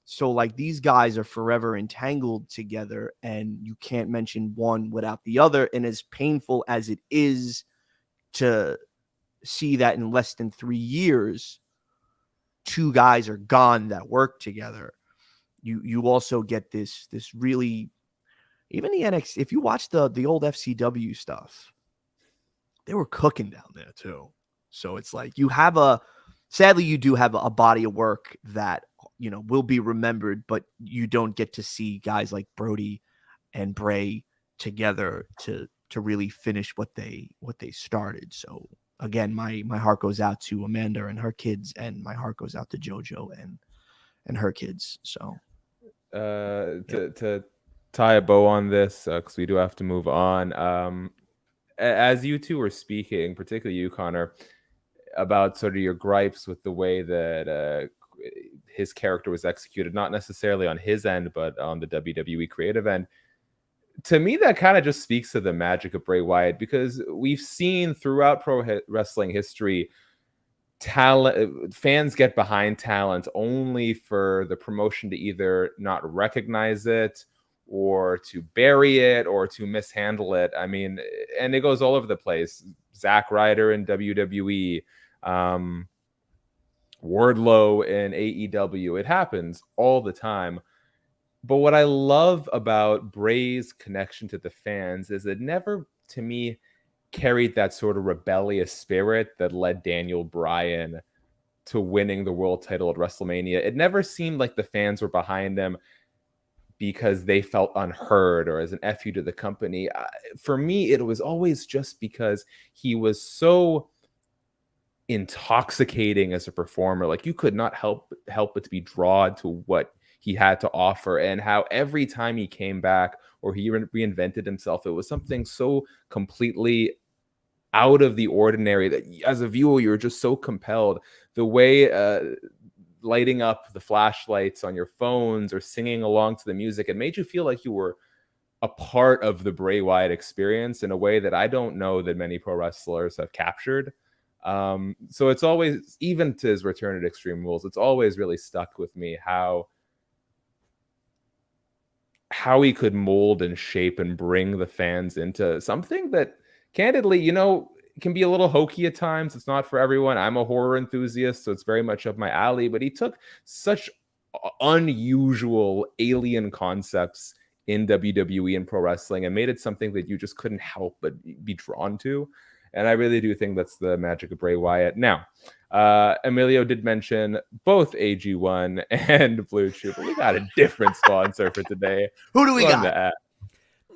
So, like, these guys are forever entangled together, and you can't mention one without the other. And as painful as it is to see that in less than 3 years, two guys are gone that work together, you also get this really, even the NXT, if you watch the old FCW stuff, they were cooking down there too. So it's like sadly you do have a body of work that, you know, will be remembered, but you don't get to see guys like Brody and Bray together to really finish what they started. So again, my heart goes out to Amanda and her kids, and my heart goes out to JoJo and her kids. So to tie a bow on this, because we do have to move on. As you two were speaking, particularly you, Connor, about sort of your gripes with the way that his character was executed, not necessarily on his end, but on the WWE creative end. To me, that kind of just speaks to the magic of Bray Wyatt, because we've seen throughout pro wrestling history, fans get behind talent only for the promotion to either not recognize it, or to bury it, or to mishandle it. I mean, and it goes all over the place. Zack Ryder in WWE, Wardlow in AEW. It happens all the time. But what I love about Bray's connection to the fans is it never, to me, carried that sort of rebellious spirit that led Daniel Bryan to winning the world title at WrestleMania. It never seemed like the fans were behind him because they felt unheard or as an FU to the company. For me, it was always just because he was so intoxicating as a performer. Like, you could not help but to be drawn to what he had to offer, and how every time he came back or he reinvented himself, it was something so completely out of the ordinary that as a viewer, you're just so compelled. The way lighting up the flashlights on your phones or singing along to the music, it made you feel like you were a part of the Bray Wyatt experience in a way that I don't know that many pro wrestlers have captured. So it's always, even to his return at Extreme Rules, it's always really stuck with me how he could mold and shape and bring the fans into something that, candidly, you know, can be a little hokey at times. It's not for everyone. I'm a horror enthusiast, so it's very much up my alley. But he took such unusual alien concepts in WWE and pro wrestling and made it something that you just couldn't help but be drawn to. And I really do think that's the magic of Bray Wyatt. Now, Emilio did mention both AG1 and Blue Chew, but we got a different sponsor for today. Who do we got?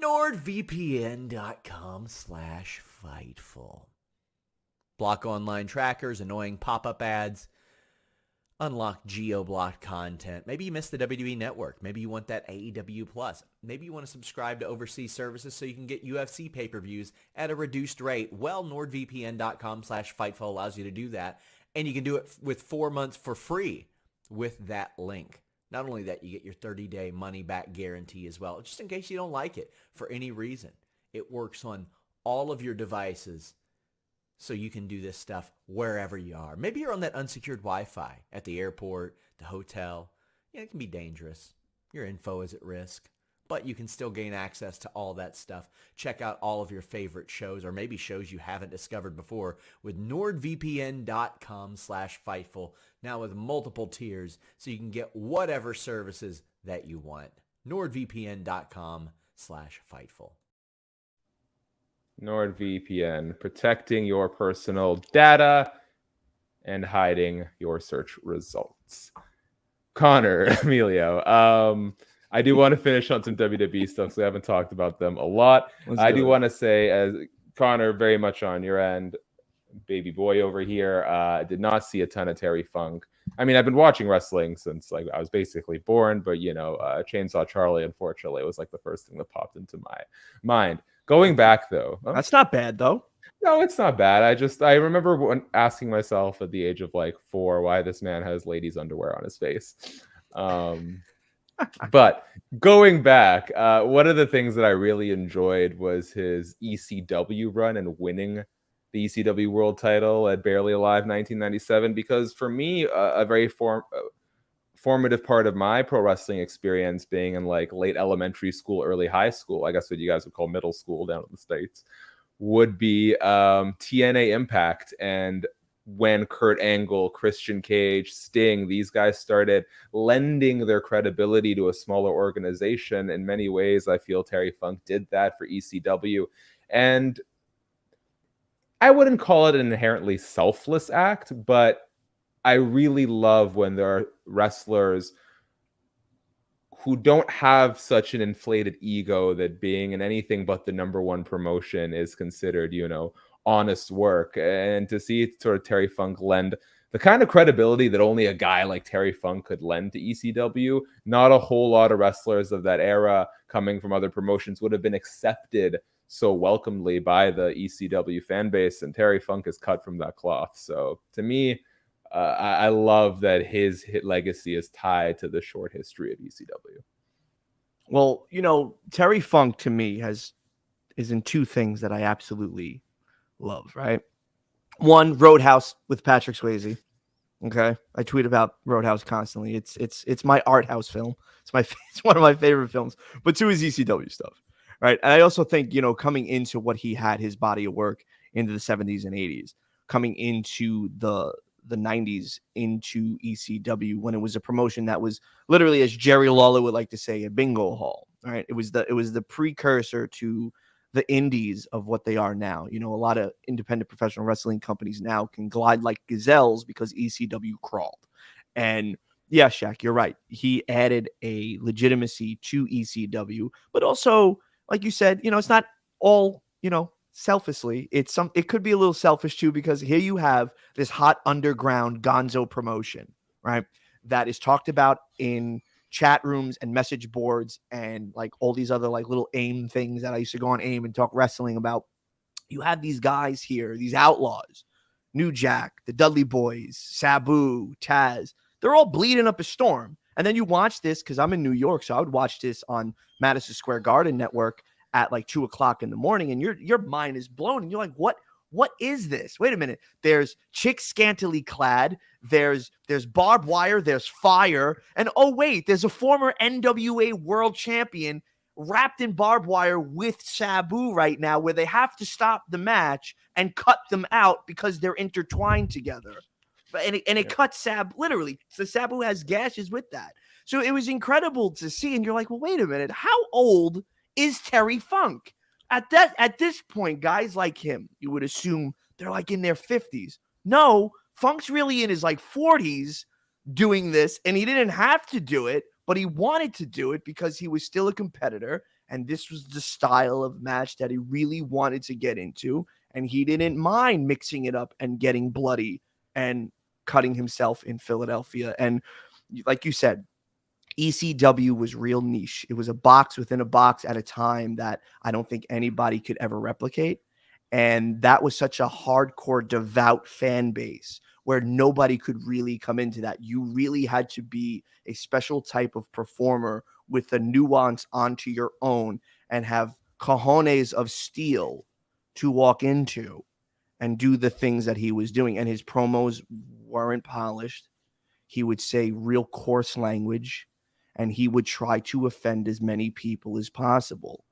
NordVPN.com/Fightful. Block online trackers, annoying pop-up ads, unlock geo-blocked content. Maybe you missed the WWE Network. Maybe you want that AEW Plus. Maybe you want to subscribe to overseas services so you can get UFC pay-per-views at a reduced rate. Well, NordVPN.com/Fightful allows you to do that, and you can do it with 4 months for free with that link. Not only that, you get your 30-day money-back guarantee as well, just in case you don't like it for any reason. It works on all of your devices, so you can do this stuff wherever you are. Maybe you're on that unsecured Wi-Fi at the airport, the hotel. Yeah, it can be dangerous. Your info is at risk, but you can still gain access to all that stuff. Check out all of your favorite shows, or maybe shows you haven't discovered before, with NordVPN.com/Fightful, now with multiple tiers, so you can get whatever services that you want. NordVPN.com/Fightful. NordVPN, protecting your personal data and hiding your search results. Connor, Emilio, I do want to finish on some WWE stuff because we haven't talked about them a lot. I do want to say, as Connor, very much on your end, baby boy over here, did not see a ton of Terry Funk. I mean, I've been watching wrestling since I was basically born, but Chainsaw Charlie, unfortunately, was the first thing that popped into my mind. Going back though, that's not bad though. No, it's not bad. I remember asking myself at the age of 4 why this man has ladies' underwear on his face. But going back, one of the things that I really enjoyed was his ECW run and winning the ECW World Title at Barely Alive 1997. Because for me, a very formative part of my pro wrestling experience, being in late elementary school, early high school, I guess what you guys would call middle school down in the States, would be TNA Impact. And when Kurt Angle, Christian Cage, Sting, these guys started lending their credibility to a smaller organization, in many ways I feel Terry Funk did that for ECW. And I wouldn't call it an inherently selfless act, but I really love when there are wrestlers who don't have such an inflated ego that being in anything but the number one promotion is considered, honest work. And to see sort of Terry Funk lend the kind of credibility that only a guy like Terry Funk could lend to ECW, not a whole lot of wrestlers of that era coming from other promotions would have been accepted so welcomely by the ECW fan base. And Terry Funk is cut from that cloth. So to me, I love that his legacy is tied to the short history of ECW. Well, Terry Funk to me is in two things that I absolutely love, right? One, Roadhouse with Patrick Swayze. Okay, I tweet about Roadhouse constantly. It's my art house film. It's one of my favorite films. But two is ECW stuff, right? And I also think coming into what he had, his body of work into the 70s and 80s, coming into the 90s into ECW, when it was a promotion that was literally, as Jerry Lawler would like to say, a bingo hall. Right? It was the precursor to the indies of what they are now. A lot of independent professional wrestling companies now can glide like gazelles because ECW crawled. And yeah, Shaq, you're right. He added a legitimacy to ECW, but also, like you said, it's not all, selfishly. It could be a little selfish too, because here you have this hot underground gonzo promotion, right? That is talked about in chat rooms and message boards and all these other little AIM things that I used to go on AIM and talk wrestling about. You have these guys here, these outlaws, New Jack, the Dudley Boys, Sabu, Taz. They're all bleeding up a storm. And then you watch this, because I'm in New York, so I would watch this on Madison Square Garden Network at 2 o'clock in the morning, and your mind is blown, and you're like, what is this? Wait a minute. There's chicks scantily clad, there's barbed wire, there's fire, and oh wait, there's a former NWA world champion wrapped in barbed wire with Sabu right now, where they have to stop the match and cut them out because they're intertwined together. And it cuts Sabu literally. So Sabu has gashes with that. So it was incredible to see, and you're like, well, wait a minute, how old is Terry Funk? At this point, guys like him, you would assume they're like in their 50s. No, Funk's really in his like 40s doing this, and he didn't have to do it, but he wanted to do it because he was still a competitor, and this was the style of match that he really wanted to get into, and he didn't mind mixing it up and getting bloody and cutting himself in Philadelphia. And like you said, ECW was real niche. It was a box within a box at a time that I don't think anybody could ever replicate. And that was such a hardcore, devout fan base where nobody could really come into that. You really had to be a special type of performer with a nuance onto your own and have cojones of steel to walk into and do the things that he was doing. And his promos weren't polished. He would say real coarse language, and he would try to offend as many people as possible.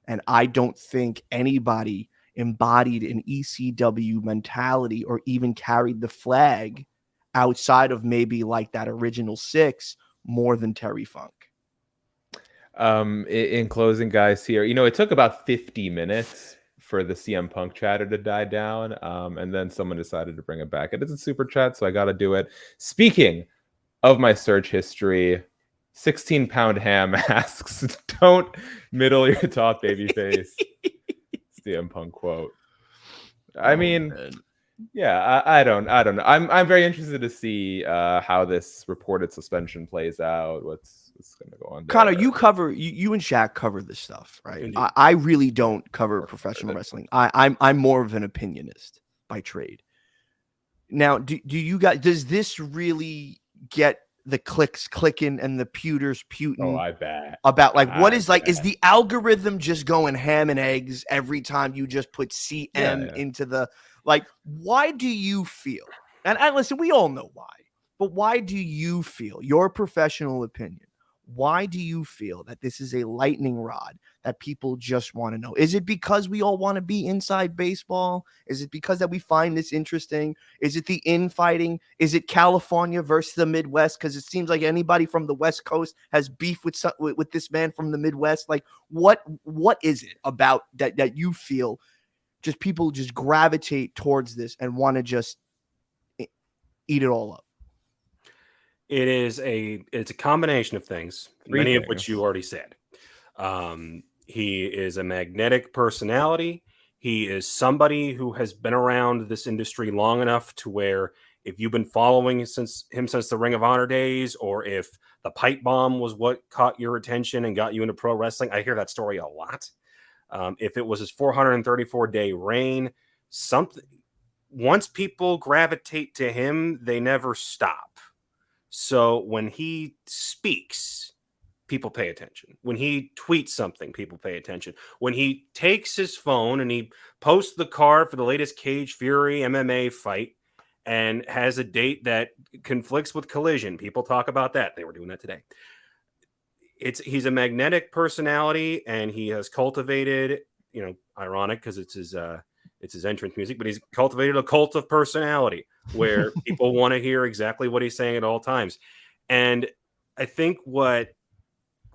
And I don't think anybody embodied an ECW mentality or even carried the flag outside of maybe like that original 6 more than Terry Funk. In closing, guys, here, it took about 50 minutes for the CM Punk chatter to die down, and then someone decided to bring it back. It is a super chat, so I got to do it. Speaking of my search history, 16-pound ham asks, "Don't middle your top babyface." CM Punk quote. I mean, yeah, I don't know. I'm very interested to see how this reported suspension plays out. What's going to go on there. Connor, you and Shaq cover this stuff, right? I really don't cover professional wrestling. I'm more of an opinionist by trade. Now, do you guys? Does this really get the clicks clicking and the pewters puting? Oh, I bet. About like what is like, is the algorithm just going ham and eggs every time you just put CM into the, like, why do you feel? And listen, we all know why, but why do you feel, your professional opinion, why do you feel that this is a lightning rod that people just want to know? Is it because we all want to be inside baseball? Is it because that we find this interesting? Is it the infighting? Is it California versus the Midwest? Because it seems like anybody from the West Coast has beef with this man from the Midwest. Like, what is it about that you feel just people just gravitate towards this and want to just eat it all up? It's a combination of things, many of which you already said. He is a magnetic personality. He is somebody who has been around this industry long enough to where if you've been following him since the Ring of Honor days, or if the pipe bomb was what caught your attention and got you into pro wrestling, I hear that story a lot. If it was his 434-day reign, once people gravitate to him, they never stop. So when he speaks, people pay attention. When he tweets something, people pay attention. When he takes his phone and he posts the card for the latest Cage Fury MMA fight and has a date that conflicts with Collision, people talk about that. They were doing that today. He's a magnetic personality, and he has cultivated, ironic because it's his entrance music, but he's cultivated a cult of personality where people want to hear exactly what he's saying at all times. And I think what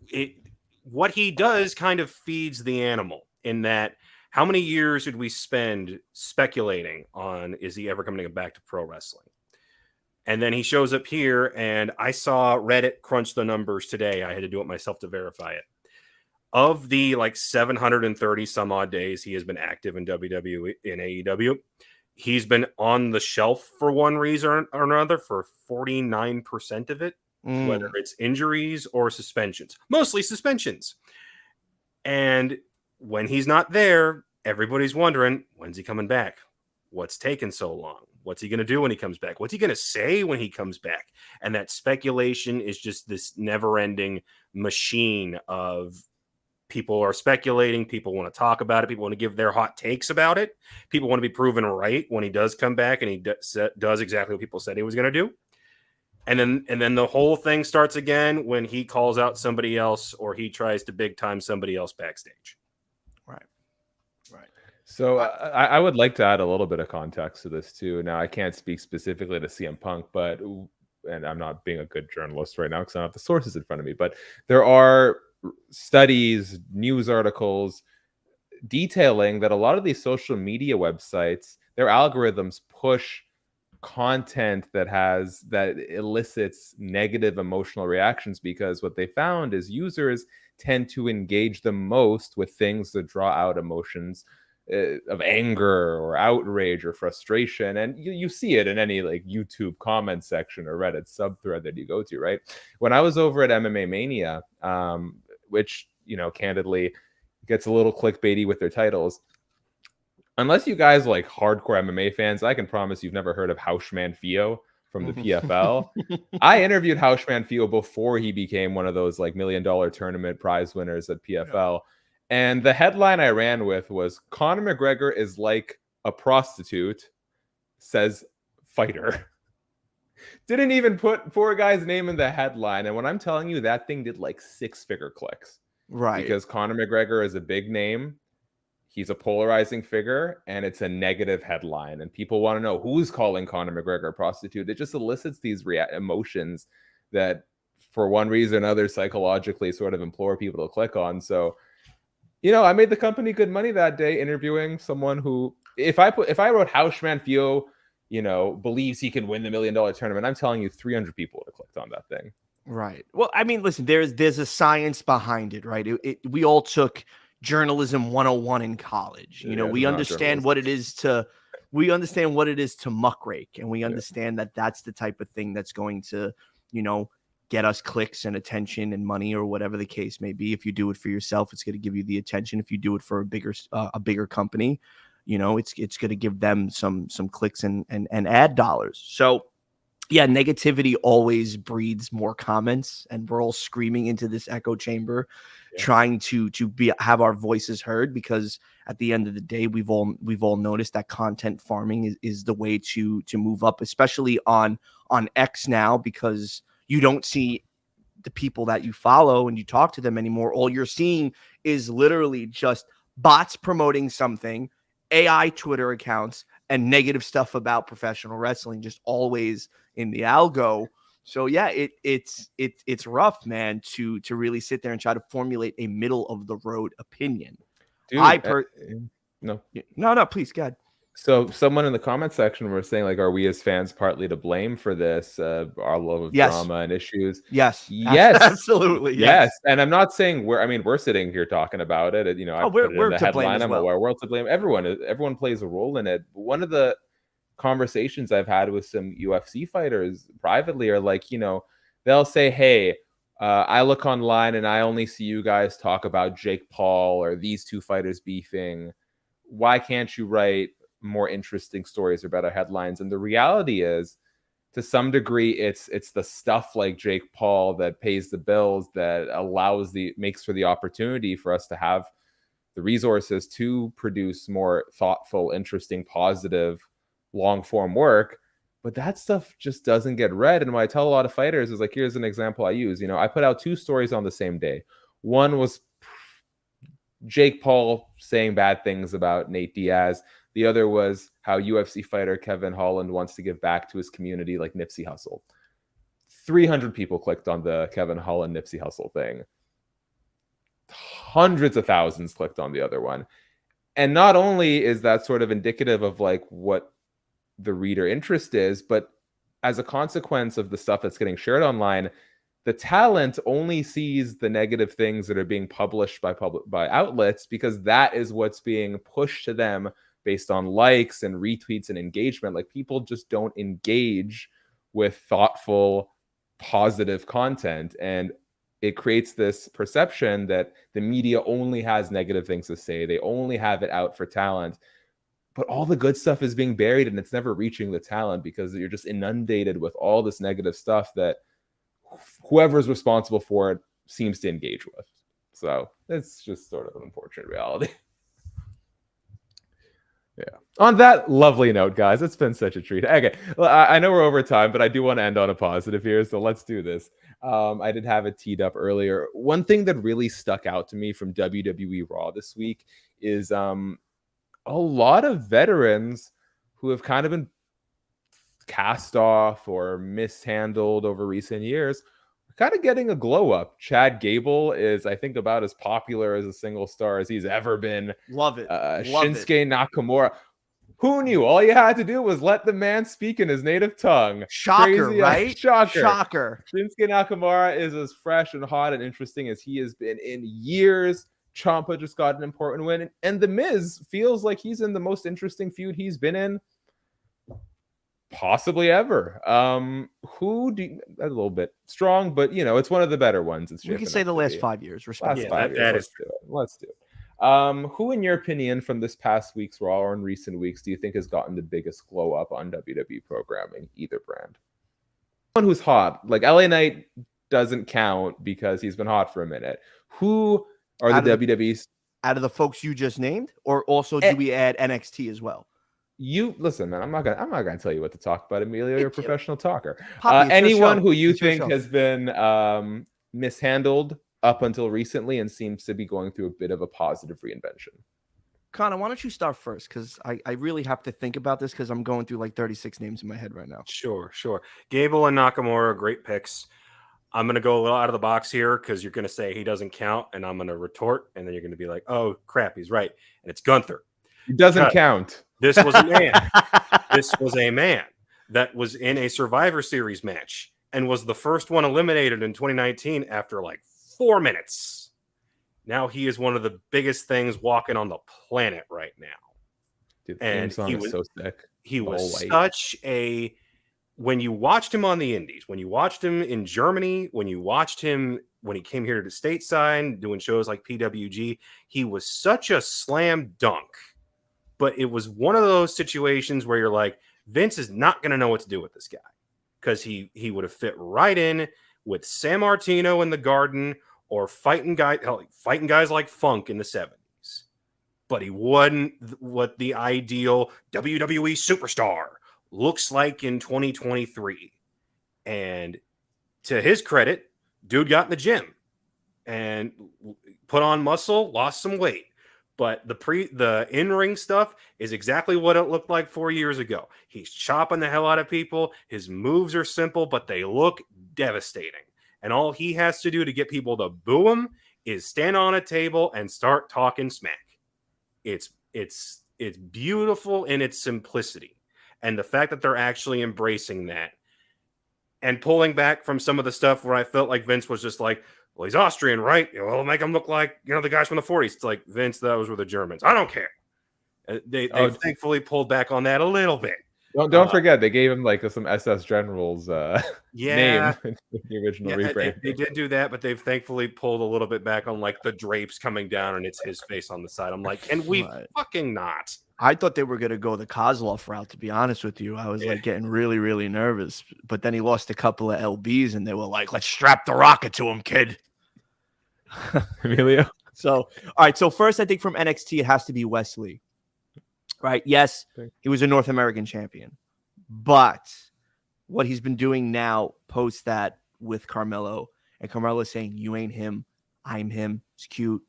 he does kind of feeds the animal, in that how many years did we spend speculating on, is he ever coming back to pro wrestling? And then he shows up here, and I saw Reddit crunch the numbers today. I had to do it myself to verify it. Of the 730 some odd days he has been active in WWE, in AEW, he's been on the shelf for one reason or another for 49% of it, whether it's injuries or suspensions, mostly suspensions. And when he's not there, everybody's wondering, when's he coming back? What's taking so long? What's he going to do when he comes back? What's he going to say when he comes back? And that speculation is just this never-ending machine of people are speculating. People want to talk about it. People want to give their hot takes about it. People want to be proven right when he does come back and he does exactly what people said he was going to do. And then the whole thing starts again when he calls out somebody else or he tries to big time somebody else backstage. Right. So I would like to add a little bit of context to this too. Now, I can't speak specifically to CM Punk, and I'm not being a good journalist right now because I don't have the sources in front of me, but there are studies, news articles detailing that a lot of these social media websites, their algorithms push content that elicits negative emotional reactions, because what they found is users tend to engage the most with things that draw out emotions of anger or outrage or frustration. And you see it in any like YouTube comment section or Reddit subthread that you go to, right? When I was over at MMA Mania, which, candidly gets a little clickbaity with their titles, unless you guys like hardcore MMA fans, I can promise you've never heard of Houseman Fio from the PFL. I interviewed Houseman Fio before he became one of those like $1 million tournament prize winners at PFL. Yeah. And the headline I ran with was, Conor McGregor is like a prostitute, says fighter. Didn't even put poor guy's name in the headline. And when I'm telling you, that thing did like 6-figure clicks. Right. Because Conor McGregor is a big name. He's a polarizing figure, and it's a negative headline. And people want to know who's calling Conor McGregor a prostitute. It just elicits these emotions that, for one reason or another, psychologically sort of implore people to click on. So, I made the company good money that day interviewing someone who, if I wrote Houseman Fio, believes he can win the $1 million tournament, I'm telling you, 300 people would have clicked on that thing. Right. Well, I mean, listen, there's a science behind it, right? We all took journalism 101 in college. We understand what it is to muckrake, and we understand that that's the type of thing that's going to, get us clicks and attention and money, or whatever the case may be. If you do it for yourself, it's going to give you the attention. If you do it for a bigger company, it's going to give them some clicks and ad dollars. So yeah, negativity always breeds more comments, and we're all screaming into this echo chamber, trying to have our voices heard, because at the end of the day, we've all noticed that content farming is the way to move up, especially on X now, because you don't see the people that you follow and you talk to them anymore. All you're seeing is literally just bots promoting something, AI Twitter accounts, and negative stuff about professional wrestling, just always in the algo. So yeah, it's rough, man, to really sit there and try to formulate a middle of the road opinion. Dude, No, please, go ahead. So someone in the comment section was saying, like, are we as fans partly to blame for this? Our love of drama and issues. Yes, absolutely. Yes. And I'm not saying we're sitting here talking about it. I put it in the headline. I'm aware we're to blame. Everyone plays a role in it. But one of the conversations I've had with some UFC fighters privately are like, they'll say, hey, I look online and I only see you guys talk about Jake Paul or these two fighters beefing. Why can't you write more interesting stories or better headlines? And the reality is, to some degree, it's the stuff like Jake Paul that pays the bills, that makes for the opportunity for us to have the resources to produce more thoughtful, interesting, positive, long form work. But that stuff just doesn't get read. And what I tell a lot of fighters is, like, here's an example I use. I put out 2 stories on the same day. One was Jake Paul saying bad things about Nate Diaz. The other was how UFC fighter Kevin Holland wants to give back to his community like Nipsey Hussle. 300 people clicked on the Kevin Holland Nipsey Hussle thing. Hundreds of thousands clicked on the other one. And not only is that sort of indicative of like what the reader interest is, but as a consequence of the stuff that's getting shared online, the talent only sees the negative things that are being published by outlets, because that is what's being pushed to them based on likes and retweets and engagement. Like, people just don't engage with thoughtful, positive content. And it creates this perception that the media only has negative things to say. They only have it out for talent. But all the good stuff is being buried, and it's never reaching the talent, because you're just inundated with all this negative stuff that whoever's responsible for it seems to engage with. So it's just sort of an unfortunate reality. Yeah. On that lovely note, guys, it's been such a treat. Okay, well, I know we're over time, but I do want to end on a positive here, so let's do this. I did have it teed up earlier. One thing that really stuck out to me from WWE Raw this week is a lot of veterans who have kind of been cast off or mishandled over recent years are kind of getting a glow up. Chad Gable is, I think, about as popular as a single star as he's ever been. Love it. Shinsuke Nakamura. Who knew? All you had to do was let the man speak in his native tongue. Shocker, Crazy, right? Shocker. Shinsuke Nakamura is as fresh and hot and interesting as he has been in years. Ciampa just got an important win. And The Miz feels like he's in the most interesting feud he's been in possibly ever. Who do you, a little bit strong, but it's one of the better ones. We can say the last 5 years. Last 5 years. Let's do it. Who, in your opinion, from this past week's Raw or in recent weeks, do you think has gotten the biggest glow up on WWE programming, either brand? One who's hot, like LA Knight doesn't count because he's been hot for a minute. Who are the WWE's out of the folks you just named, or also do we add NXT as well? You listen, man. I'm not gonna tell you what to talk about, Emilio. You're a professional talker. Poppy, anyone who you think has been mishandled up until recently and seems to be going through a bit of a positive reinvention. Connor, why don't you start first? Because I really have to think about this because I'm going through like 36 names in my head right now. Sure. Gable and Nakamura are great picks. I'm going to go a little out of the box here because you're going to say he doesn't count, and I'm going to retort, and then you're going to be like, oh, crap, he's right. And it's Gunther. He doesn't count. This was a man. This was a man that was in a Survivor Series match and was the first one eliminated in 2019 after like 4 minutes. Now he is one of the biggest things walking on the planet right now. Dude, and he was so sick. He was such a... When you watched him on the Indies, when you watched him in Germany, when you watched him when he came here to the stateside doing shows like PWG, he was such a slam dunk. But it was one of those situations where you're like, Vince is not going to know what to do with this guy because he would have fit right in with San Martino in the Garden or fighting guys like Funk in the 70s. But he wasn't what the ideal WWE superstar looks like in 2023. And to his credit, dude got in the gym and put on muscle, lost some weight. But the in-ring stuff is exactly what it looked like 4 years ago. He's chopping the hell out of people. His moves are simple, but they look devastating. And all he has to do to get people to boo him is stand on a table and start talking smack. It's beautiful in its simplicity. And the fact that they're actually embracing that and pulling back from some of the stuff where I felt like Vince was just like, well, he's Austrian, right? Well, make him look like, the guys from the 40s. It's like, Vince, those were the Germans. I don't care. They thankfully pulled back on that a little bit. Don't forget, they gave him like some SS General's name in the original rebrand. They did do that, but they've thankfully pulled a little bit back on like the drapes coming down and it's his face on the side. I'm like, can we fucking not? I thought they were going to go the Kozlov route, to be honest with you. I was like getting really, really nervous. But then he lost a couple of LBs and they were like, let's strap the rocket to him, kid. Emilio. So, all right. So first, I think from NXT, it has to be Wesley. Right? Yes, he was a North American champion. But what he's been doing now, post that with Carmelo, and Carmelo saying, you ain't him, I'm him. It's cute.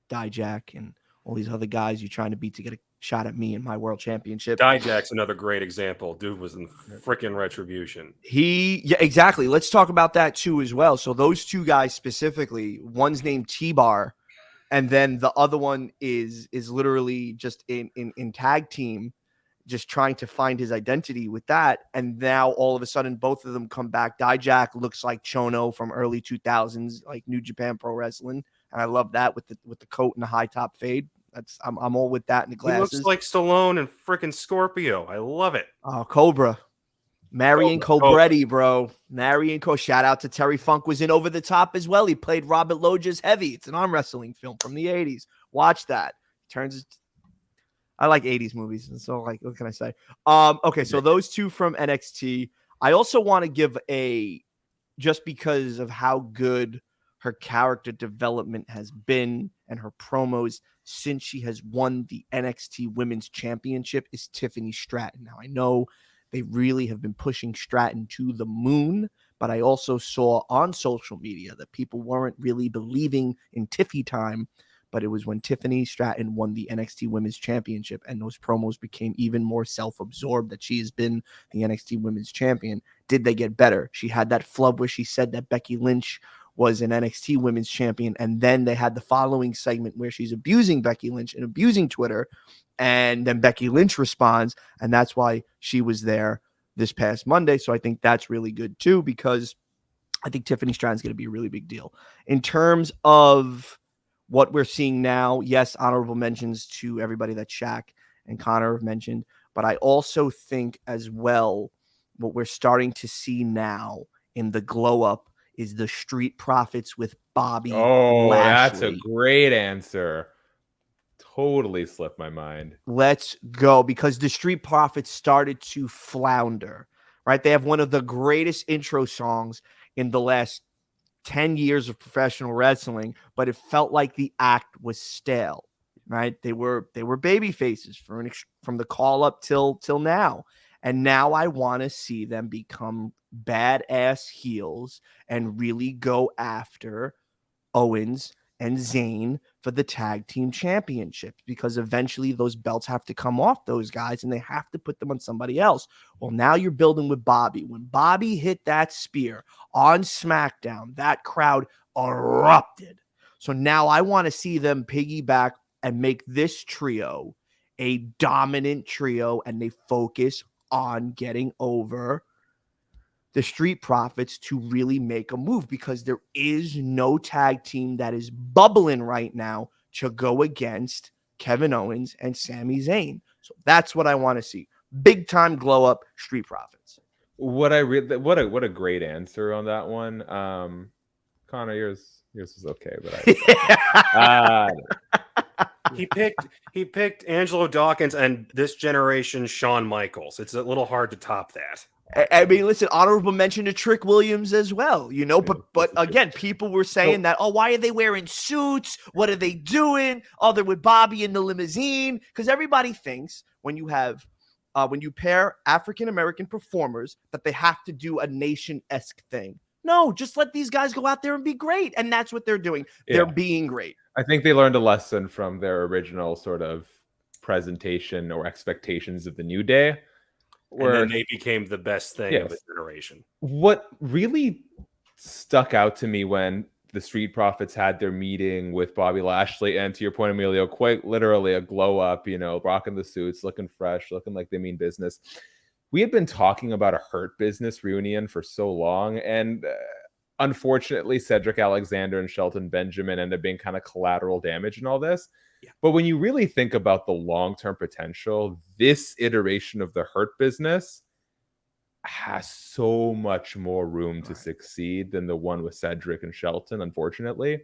Dijak and all these other guys you're trying to beat to get a shot at me in my world championship. Dijak's another great example. Dude was in freaking Retribution. Yeah, exactly. Let's talk about that too as well. So those two guys specifically, one's named T-Bar, and then the other one is literally just in tag team, just trying to find his identity with that. And now all of a sudden, both of them come back. Dijak looks like Chono from early 2000s, like New Japan Pro Wrestling, and I love that with the coat and the high top fade. I'm all with that in the glasses. He looks like Stallone and freaking Scorpio. I love it. Oh, Cobra. Marion Cobretti, bro. Marion shout out to Terry Funk, was in Over the Top as well. He played Robert Loggia's Heavy. It's an arm wrestling film from the 80s. Watch that. I like 80s movies, and so like, what can I say? Okay, so those two from NXT. I also want to give just because of how good her character development has been and her promos since she has won the NXT Women's Championship, is Tiffany Stratton. Now, I know they really have been pushing Stratton to the moon, but I also saw on social media that people weren't really believing in Tiffy time, but it was when Tiffany Stratton won the NXT Women's Championship and those promos became even more self-absorbed that she has been the NXT Women's Champion. did they get better? She had that flub where she said that Becky Lynch was an NXT Women's Champion, and then they had the following segment where she's abusing Becky Lynch and abusing Twitter, and then Becky Lynch responds, and that's why she was there this past Monday. So I think that's really good too, because I think Tiffany Stratton's going to be a really big deal. In terms of what we're seeing now, yes, honorable mentions to everybody that Shaq and Connor have mentioned, but I also think as well, what we're starting to see now in the glow up is the Street Profits with Bobby Lashley. That's a great answer. Totally slipped my mind. Let's go, because the Street Profits started to flounder, right? They have one of the greatest intro songs in the last 10 years of professional wrestling, but it felt like the act was stale, right? They were baby faces from the call up till now. And now I want to see them become badass heels and really go after Owens and Zayn for the tag team championships, because eventually those belts have to come off those guys and they have to put them on somebody else. Well, now you're building with Bobby. When Bobby hit that spear on SmackDown, that crowd erupted. So now I want to see them piggyback and make this trio a dominant trio, and they focus on getting over the Street Profits to really make a move, because there is no tag team that is bubbling right now to go against Kevin Owens and Sami Zayn. So that's what I want to see. Big time glow up Street Profits. What a great answer on that one. Connor, yours was okay, but he picked Angelo Dawkins and this generation Shawn Michaels. It's a little hard to top that. I mean, listen, honorable mention to Trick Williams as well, but again, people were saying that, why are they wearing suits? What are they doing? Oh, they're with Bobby in the limousine. Because everybody thinks when you pair African-American performers that they have to do a nation-esque thing. No, just let these guys go out there and be great. And that's what they're doing. Yeah. They're being great. I think they learned a lesson from their original sort of presentation or expectations of the New Day. And then they became the best thing of the generation. What really stuck out to me when the Street Profits had their meeting with Bobby Lashley, and to your point, Emilio, quite literally a glow up, rocking the suits, looking fresh, looking like they mean business. We had been talking about a Hurt Business reunion for so long, and unfortunately, Cedric Alexander and Shelton Benjamin ended up being kind of collateral damage in all this. Yeah. But when you really think about the long-term potential, this iteration of the Hurt Business has so much more room to succeed than the one with Cedric and Shelton, unfortunately.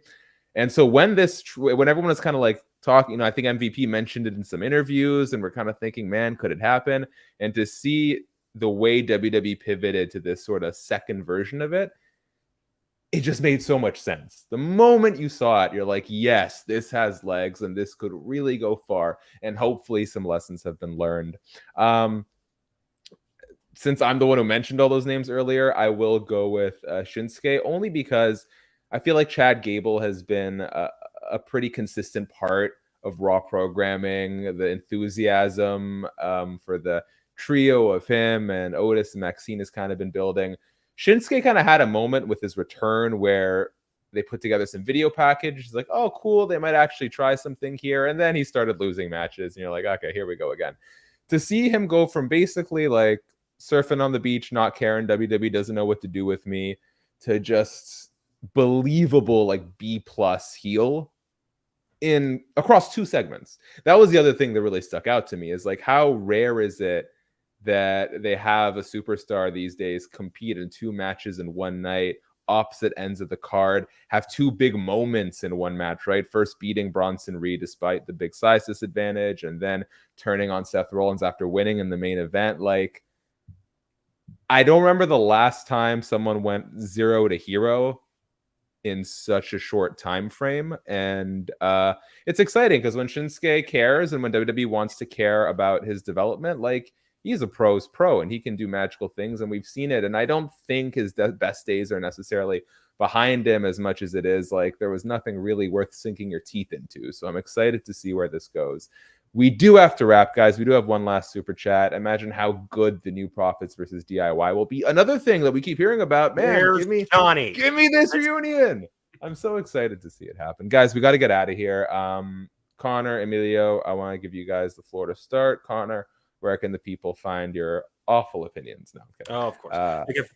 And so when everyone was kind of like talking, I think MVP mentioned it in some interviews, and we're kind of thinking, man, could it happen? And to see the way WWE pivoted to this sort of second version of it, it just made so much sense. The moment you saw it, you're like, yes, this has legs and this could really go far. And hopefully some lessons have been learned. Since I'm the one who mentioned all those names earlier, I will go with Shinsuke, only because I feel like Chad Gable has been a pretty consistent part of Raw programming. The enthusiasm for the trio of him and Otis and Maxine has kind of been building. Shinsuke kind of had a moment with his return where they put together some video package. He's like, oh, cool. They might actually try something here. And then he started losing matches. And you're like, okay, here we go again. To see him go from basically like surfing on the beach, not caring, WWE doesn't know what to do with me, to just believable like B+ heel in across two segments. That was the other thing that really stuck out to me, is like, how rare is it that they have a superstar these days compete in two matches in one night, opposite ends of the card, have two big moments in one match, right? First beating Bronson Reed despite the big size disadvantage, and then turning on Seth Rollins after winning in the main event. Like, I don't remember the last time someone went 0 to hero in such a short time frame. And it's exciting because when Shinsuke cares and when WWE wants to care about his development, like, he's a pro's pro and he can do magical things, and we've seen it. And I don't think his best days are necessarily behind him as much as it is like there was nothing really worth sinking your teeth into. So I'm excited to see where this goes. We do have to wrap, guys. We do have one last super chat. Imagine how good the New Profits versus DIY will be. Another thing that we keep hearing about. Man, give me this reunion. I'm so excited to see it happen. Guys, we got to get out of here. Connor, Emilio, I want to give you guys the floor to start. Connor, where can the people find your awful opinions? No, okay. Oh, of course.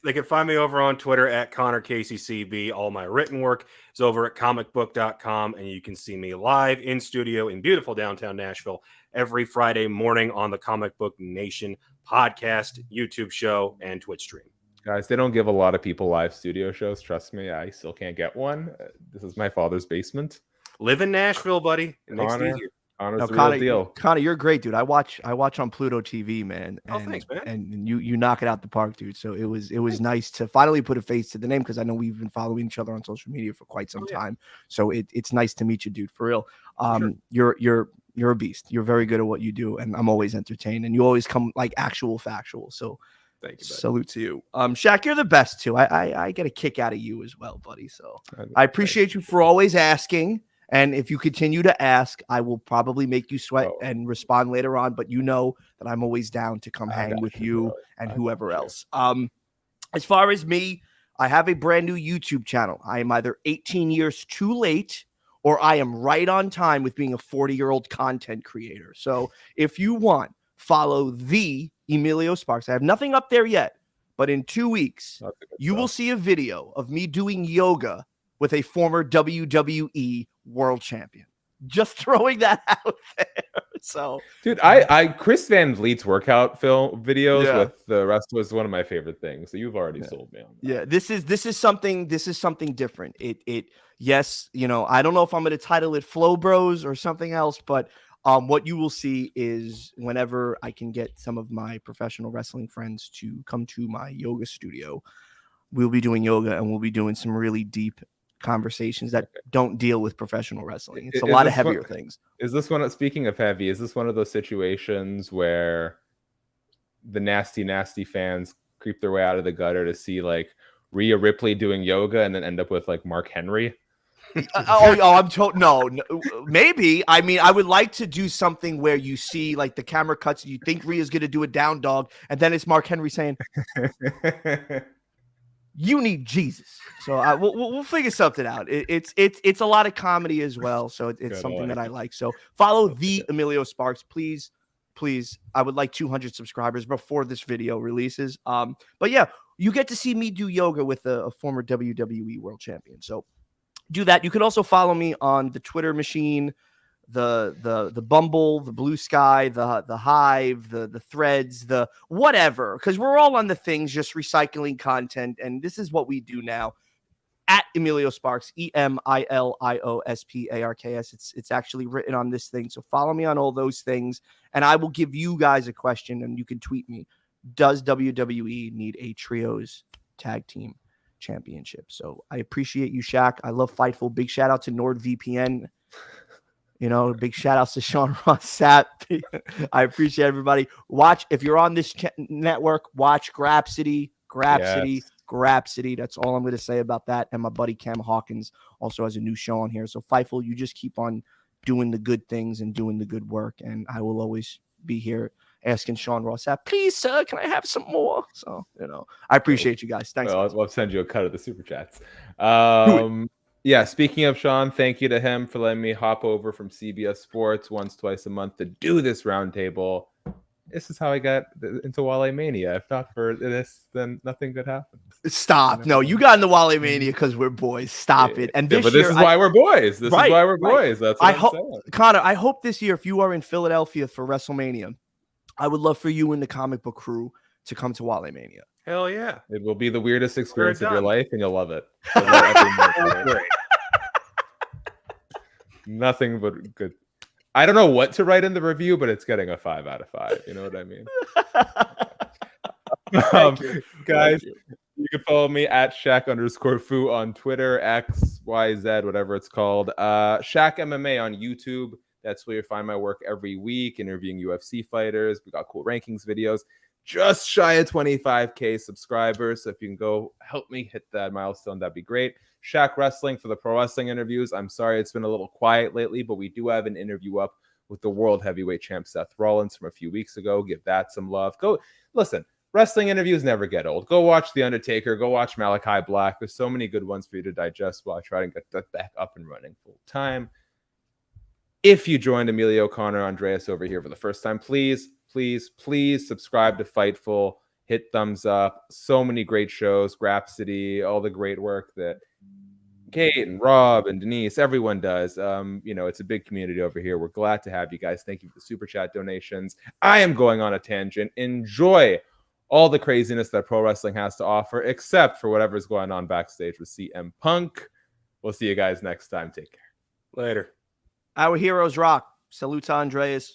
They can find me over on Twitter at ConnorKCCB. All my written work is over at comicbook.com, and you can see me live in studio in beautiful downtown Nashville every Friday morning on the Comic Book Nation podcast, YouTube show, and Twitch stream. Guys, they don't give a lot of people live studio shows. Trust me, I still can't get one. This is my father's basement. Live in Nashville, buddy. It makes it easier. Connor's the real deal. Connor, you're great, dude. I watch on Pluto TV, man. And, thanks, man. And you knock it out the park, dude. So it was nice to finally put a face to the name, because I know we've been following each other on social media for quite some time. So it's nice to meet you, dude. For real. Sure. You're a beast. You're very good at what you do, and I'm always entertained. And you always come like actual factual. So thank you, buddy. Salute to you. Shaq, you're the best too. I get a kick out of you as well, buddy. So I appreciate you for always asking. And if you continue to ask, I will probably make you sweat and respond later on. But you know that I'm always down to come hang with you and whoever else. As far as me, I have a brand new YouTube channel. I am either 18 years too late, or I am right on time with being a 40-year-old content creator. So if you want, follow the Emilio Sparks. I have nothing up there yet, but in 2 weeks, you will see a video of me doing yoga with a former WWE world champion. Just throwing that out there. So, dude, I Chris Van Vliet's workout videos with the rest was one of my favorite things. So you've already sold me on that. Yeah, this is something different. Yes, you know, I don't know if I'm going to title it Flow Bros or something else, but what you will see is whenever I can get some of my professional wrestling friends to come to my yoga studio, we'll be doing yoga and we'll be doing some really deep conversations that don't deal with professional wrestling. It's a lot of heavier things. Is this one, speaking of heavy, is this one of those situations where the nasty fans creep their way out of the gutter to see like Rhea Ripley doing yoga and then end up with like Mark Henry? No, maybe. I mean, I would like to do something where you see like the camera cuts and you think Rhea's going to do a down dog, and then it's Mark Henry saying, "You need Jesus." So we'll figure something out. It's a lot of comedy as well, so it's something that I like. So follow the Emilio Sparks, please. I would like 200 subscribers before this video releases. But yeah, you get to see me do yoga with a former WWE world champion. So do that. You can also follow me on the Twitter machine, the Bumble, the Blue Sky, the Hive, the Threads, the whatever, because we're all on the things, just recycling content, and this is what we do now. At Emilio Sparks, EMILIOSPARKS. It's actually written on this thing, so follow me on all those things, and I will give you guys a question, and you can tweet me. Does WWE need a trios tag team championship? So I appreciate you, Shaq. I love Fightful. Big shout out to NordVPN. You know, big shout outs to Sean Ross Sapp. I appreciate everybody. Watch, if you're on this network, watch Grapsity. That's all I'm going to say about that. And my buddy Cam Hawkins also has a new show on here. So Fightful, you just keep on doing the good things and doing the good work. And I will always be here asking Sean Ross Sapp, please, sir, can I have some more? So, you know, I appreciate you guys. Thanks. Well, I'll send you a cut of the super chats. Yeah, speaking of Sean, thank you to him for letting me hop over from CBS Sports twice a month to do this roundtable. This is how I got into Wale Mania. If not for this, then nothing good happens. Stop. You know? No, you got into Wale Mania because we're boys. Stop it. And this is why we're boys. This is why we're boys. That's what I'm saying. Connor, I hope this year, if you are in Philadelphia for WrestleMania, I would love for you and the comic book crew to come to Wale Mania. Hell yeah. It will be the weirdest experience of your life, and you'll love it. Nothing but good. I don't know what to write in the review, but it's getting a 5 out of 5. You know what I mean? Guys, you can follow me at Shaq_Fu on Twitter, X, Y, Z, whatever it's called. Shaq MMA on YouTube. That's where you find my work every week, interviewing UFC fighters. We got cool rankings videos. Just shy of 25K subscribers. So if you can go help me hit that milestone, that'd be great. Shaq Wrestling for the pro wrestling interviews. I'm sorry it's been a little quiet lately, but we do have an interview up with the world heavyweight champ Seth Rollins from a few weeks ago. Give that some love. Go listen. Wrestling interviews never get old. Go watch The Undertaker. Go watch Malachi Black. There's so many good ones for you to digest while I try to get that back up and running full time. If you joined Emilio, Connor, Andreas over here for the first time, please subscribe to Fightful. Hit thumbs up. So many great shows. Grapsity, all the great work that Kate and Rob and Denise, everyone does. It's a big community over here. We're glad to have you guys. Thank you for the super chat donations. I am going on a tangent. Enjoy all the craziness that pro wrestling has to offer, except for whatever's going on backstage with CM Punk. We'll see you guys next time. Take care. Later. Our heroes rock. Salute to Andreas.